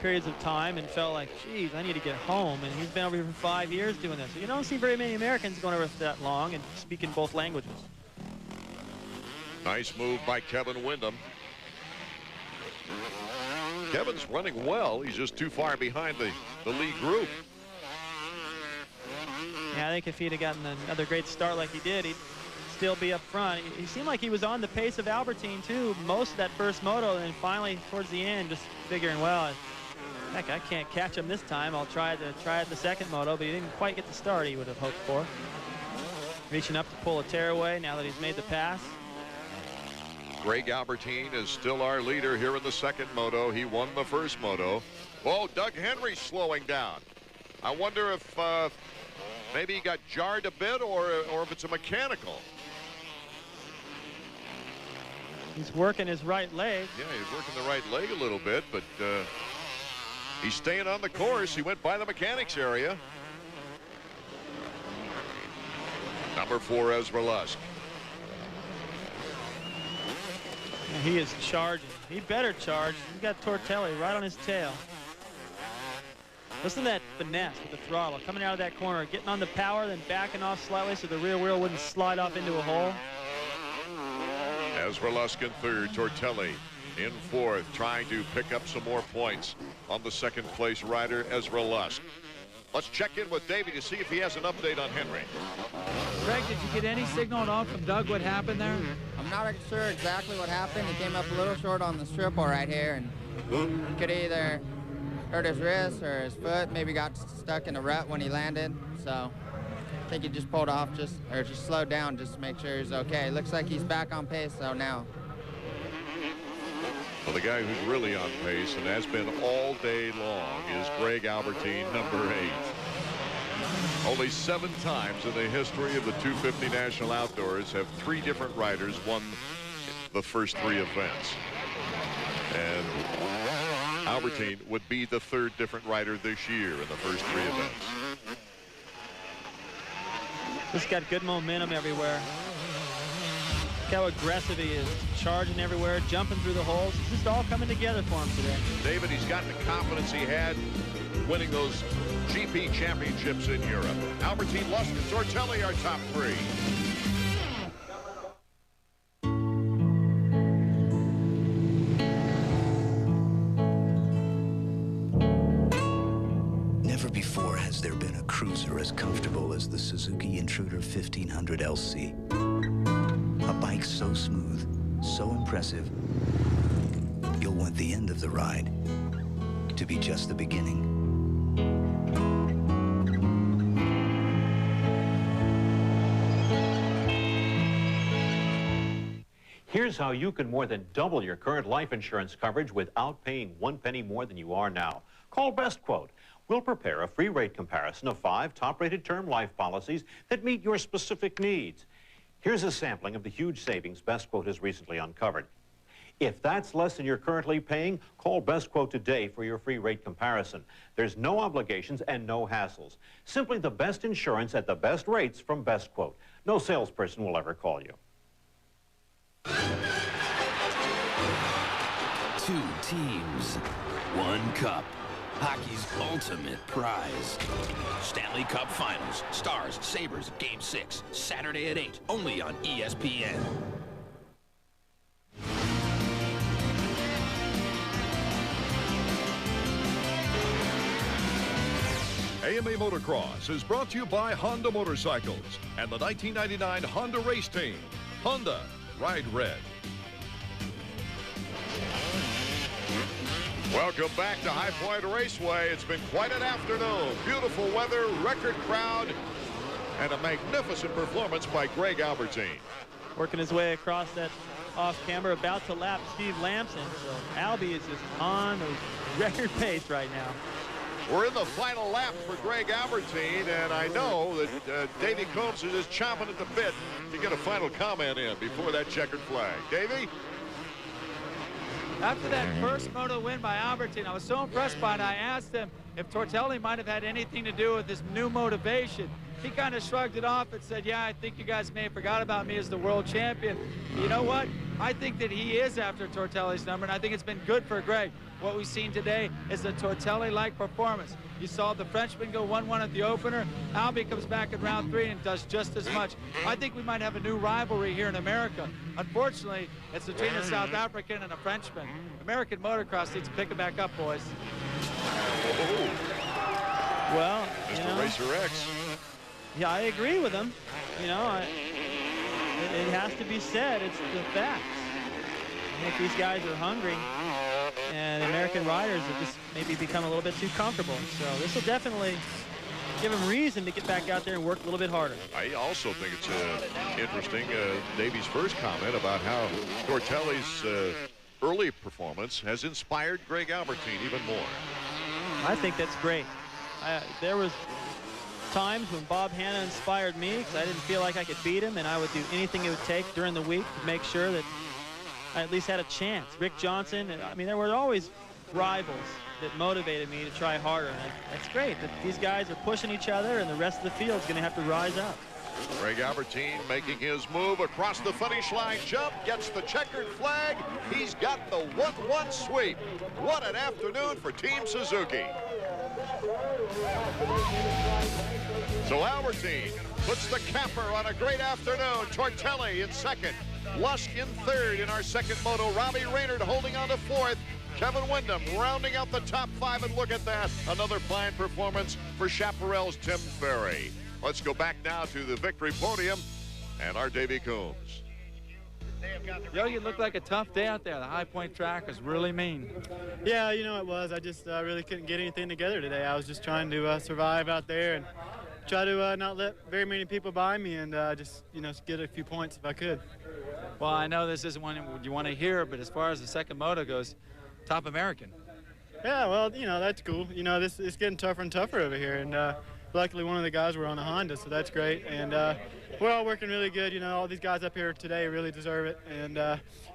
periods of time and felt like, geez, I need to get home. And he's been over here for 5 years doing this. So you don't see very many Americans going over that long and speaking both languages. Nice move by Kevin Wyndham. Kevin's running well. He's just too far behind the lead group. Yeah, I think if he'd have gotten another great start like he did, he'd still be up front. He seemed like he was on the pace of Albertine, too, most of that first moto, and then finally, towards the end, just figuring, well, heck, I can't catch him this time. I'll try it the second moto, but he didn't quite get the start he would have hoped for. Reaching up to pull a tearaway now that he's made the pass. Greg Albertine is still our leader here in the second moto. He won the first moto. Whoa, Doug Henry's slowing down. I wonder if maybe he got jarred a bit or if it's a mechanical. He's working his right leg. Yeah, he's working the right leg a little bit, but he's staying on the course. He went by the mechanics area. Number 4, Ezra Lusk. He is charging. He better charge. He's got Tortelli right on his tail. Listen to that finesse with the throttle. Coming out of that corner, getting on the power, then backing off slightly so the rear wheel wouldn't slide off into a hole. Ezra Lusk in third, Tortelli in fourth, trying to pick up some more points on the second place rider, Ezra Lusk. Let's check in with Davey to see if he has an update on Henry. Greg, did you get any signal at all from Doug what happened there? I'm not sure exactly what happened. He came up a little short on the strip hole right here, and he could either hurt his wrist or his foot, maybe got stuck in a rut when he landed. So I think he just pulled off just slowed down just to make sure he's okay. Looks like he's back on pace though now. Well, the guy who's really on pace and has been all day long is Greg Albertine, number 8. Only 7 times in the history of the 250 National Outdoors have 3 different riders won the first 3 events. And Albertine would be the 3rd different rider this year in the first 3 events. He's got good momentum everywhere. Look how aggressive he is, charging everywhere, jumping through the holes. It's just all coming together for him today. David, he's got the confidence he had winning those GP championships in Europe. Albertine, Lusk, and Tortelli are top 3. Never before has there been a cruiser as comfortable as the Suzuki Intruder 1500 LC. A bike so smooth, so impressive, you'll want the end of the ride to be just the beginning. Here's how you can more than double your current life insurance coverage without paying 1 penny more than you are now. Call Best Quote. We'll prepare a free rate comparison of 5 top-rated term life policies that meet your specific needs. Here's a sampling of the huge savings Best Quote has recently uncovered. If that's less than you're currently paying, call Best Quote today for your free rate comparison. There's no obligations and no hassles. Simply the best insurance at the best rates from Best Quote. No salesperson will ever call you. 2 teams, 1 cup. hockey's ultimate prize. Stanley Cup Finals, Stars, Sabres, Game 6, Saturday at 8, only on ESPN. AMA Motocross is brought to you by Honda Motorcycles and the 1999 Honda Race Team. Honda, ride red. Welcome back to High Point Raceway. It's been quite an afternoon. Beautiful weather, record crowd, and a magnificent performance by Greg Albertine. Working his way across that off-camber, about to lap Steve Lamson. So Albie is just on a record pace right now. We're in the final lap for Greg Albertine, and I know that Davey Combs is just chomping at the bit to get a final comment in before that checkered flag. Davey? After that first moto win by Albertine, I was so impressed by it, I asked him if Tortelli might have had anything to do with his new motivation. He kind of shrugged it off and said, yeah, I think you guys may have forgot about me as the world champion. You know what? I think that he is after Tortelli's number, and I think it's been good for Greg. What we've seen today is a Tortelli-like performance. You saw the Frenchman go 1-1 at the opener. Albie comes back in round 3 and does just as much. I think we might have a new rivalry here in America. Unfortunately, it's between a South African and a Frenchman. American motocross needs to pick it back up, boys. Well, Mr. Racer X. Yeah, I agree with him. You know, it has to be said. It's the facts. I think these guys are hungry, and American riders have just maybe become a little bit too comfortable. So this will definitely give them reason to get back out there and work a little bit harder. I also think it's interesting, Davey's first comment about how Tortelli's early performance has inspired Greg Albertine even more. I think that's great. There was times when Bob Hanna inspired me because I didn't feel like I could beat him, and I would do anything it would take during the week to make sure that I at least had a chance. Rick Johnson, I mean, there were always rivals that motivated me to try harder. And that's great that these guys are pushing each other, and the rest of the field is going to have to rise up. Greg Albertine making his move across the finish line jump, gets the checkered flag. He's got the 1-1 sweep. What an afternoon for Team Suzuki. So Albertine puts the capper on a great afternoon. Tortelli in second. Lusk in third in our second moto. Robbie Raynard holding on to fourth. Kevin Windham rounding out the top 5, and look at that. Another fine performance for Chaparral's Tim Ferry. Let's go back now to the victory podium and our Davey Combs. Yo, you look like a tough day out there. The High Point track was really mean. Yeah, you know it was. I just really couldn't get anything together today. I was just trying to survive out there and try to not let very many people by me, and just, you know, get a few points if I could. Well, I know this isn't one you want to hear, but as far as the second moto goes, top American. Yeah, well, you know, that's cool. You know, it's getting tougher and tougher over here, and luckily one of the guys were on a Honda, so that's great. And we're all working really good. You know, all these guys up here today really deserve it. And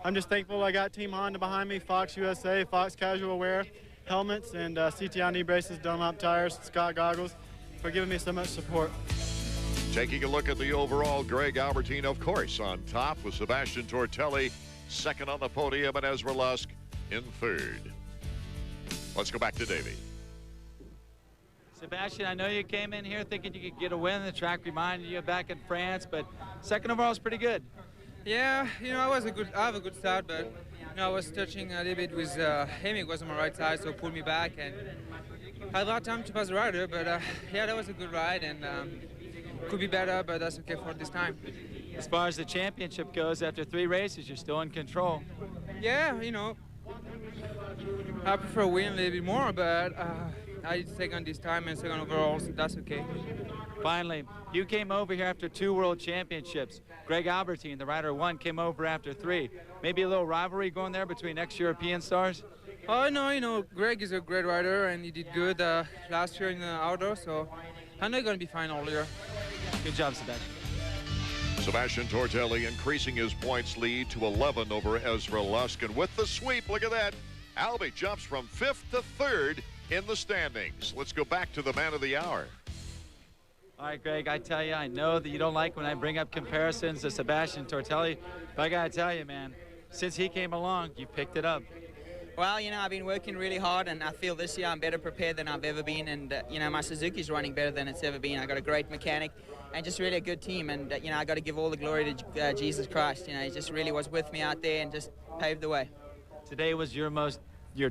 I'm just thankful I got Team Honda behind me, Fox USA, Fox Casual Wear helmets, and CTI knee braces, Dunlop tires, Scott goggles, for giving me so much support. Taking a look at the overall, Greg Albertine, of course, on top with Sebastian Tortelli, second on the podium, and Ezra Lusk in third. Let's go back to Davey. Sebastian, I know you came in here thinking you could get a win. The track reminded you of back in France, but second overall is pretty good. Yeah, you know, I have a good start, but you know, I was touching a little bit with Heming was on my right side, so pulled me back, and I had a lot of time to pass the rider, but yeah, that was a good ride, and could be better, but that's okay for this time. As far as the championship goes, after 3 races, you're still in control. Yeah, you know, I prefer win a little bit more, but I did second this time and second overall, so that's okay. Finally, you came over here after 2 world championships. Greg Albertine, the rider 1, came over after 3. Maybe a little rivalry going there between ex-European stars? Oh, no, you know, Greg is a great rider, and he did good last year in the outdoor, so I know he's going to be fine all year. Good job, Sebastian. Sebastian Tortelli increasing his points lead to 11 over Ezra Lusk. And with the sweep, look at that. Albie jumps from 5th to 3rd in the standings. Let's go back to the man of the hour. All right, Greg, I tell you, I know that you don't like when I bring up comparisons to Sebastian Tortelli, but I got to tell you, man, since he came along, you picked it up. Well, you know, I've been working really hard, and I feel this year I'm better prepared than I've ever been. And, you know, my Suzuki's running better than it's ever been. I got a great mechanic and just really a good team. And, you know, I got to give all the glory to Jesus Christ. You know, he just really was with me out there and just paved the way. Today was your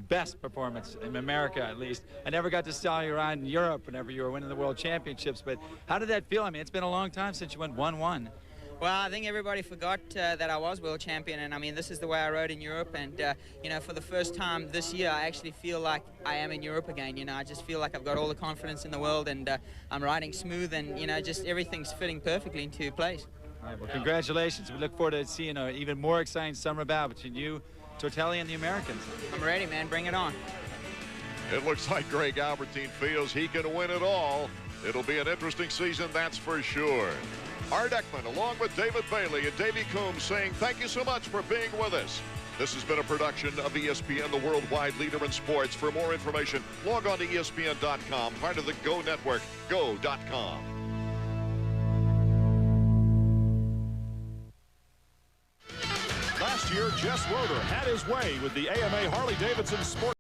best performance in America, at least. I never got to saw you around in Europe whenever you were winning the World Championships, but how did that feel? I mean, it's been a long time since you went 1-1. Well, I think everybody forgot that I was world champion, and I mean, this is the way I rode in Europe, and you know, for the first time this year, I actually feel like I am in Europe again. You know, I just feel like I've got all the confidence in the world, and I'm riding smooth, and you know, just everything's fitting perfectly into place. All right, well, congratulations. We look forward to seeing an even more exciting summer battle between you, Tortelli, and the Americans. I'm ready, man. Bring it on. It looks like Greg Albertine feels he can win it all. It'll be an interesting season, that's for sure. Art Ekman, along with David Bailey and Davey Coombs, saying thank you so much for being with us. This has been a production of ESPN, the worldwide leader in sports. For more information, log on to ESPN.com, part of the Go Network, go.com. Last year, Jess Roeder had his way with the AMA Harley-Davidson Sport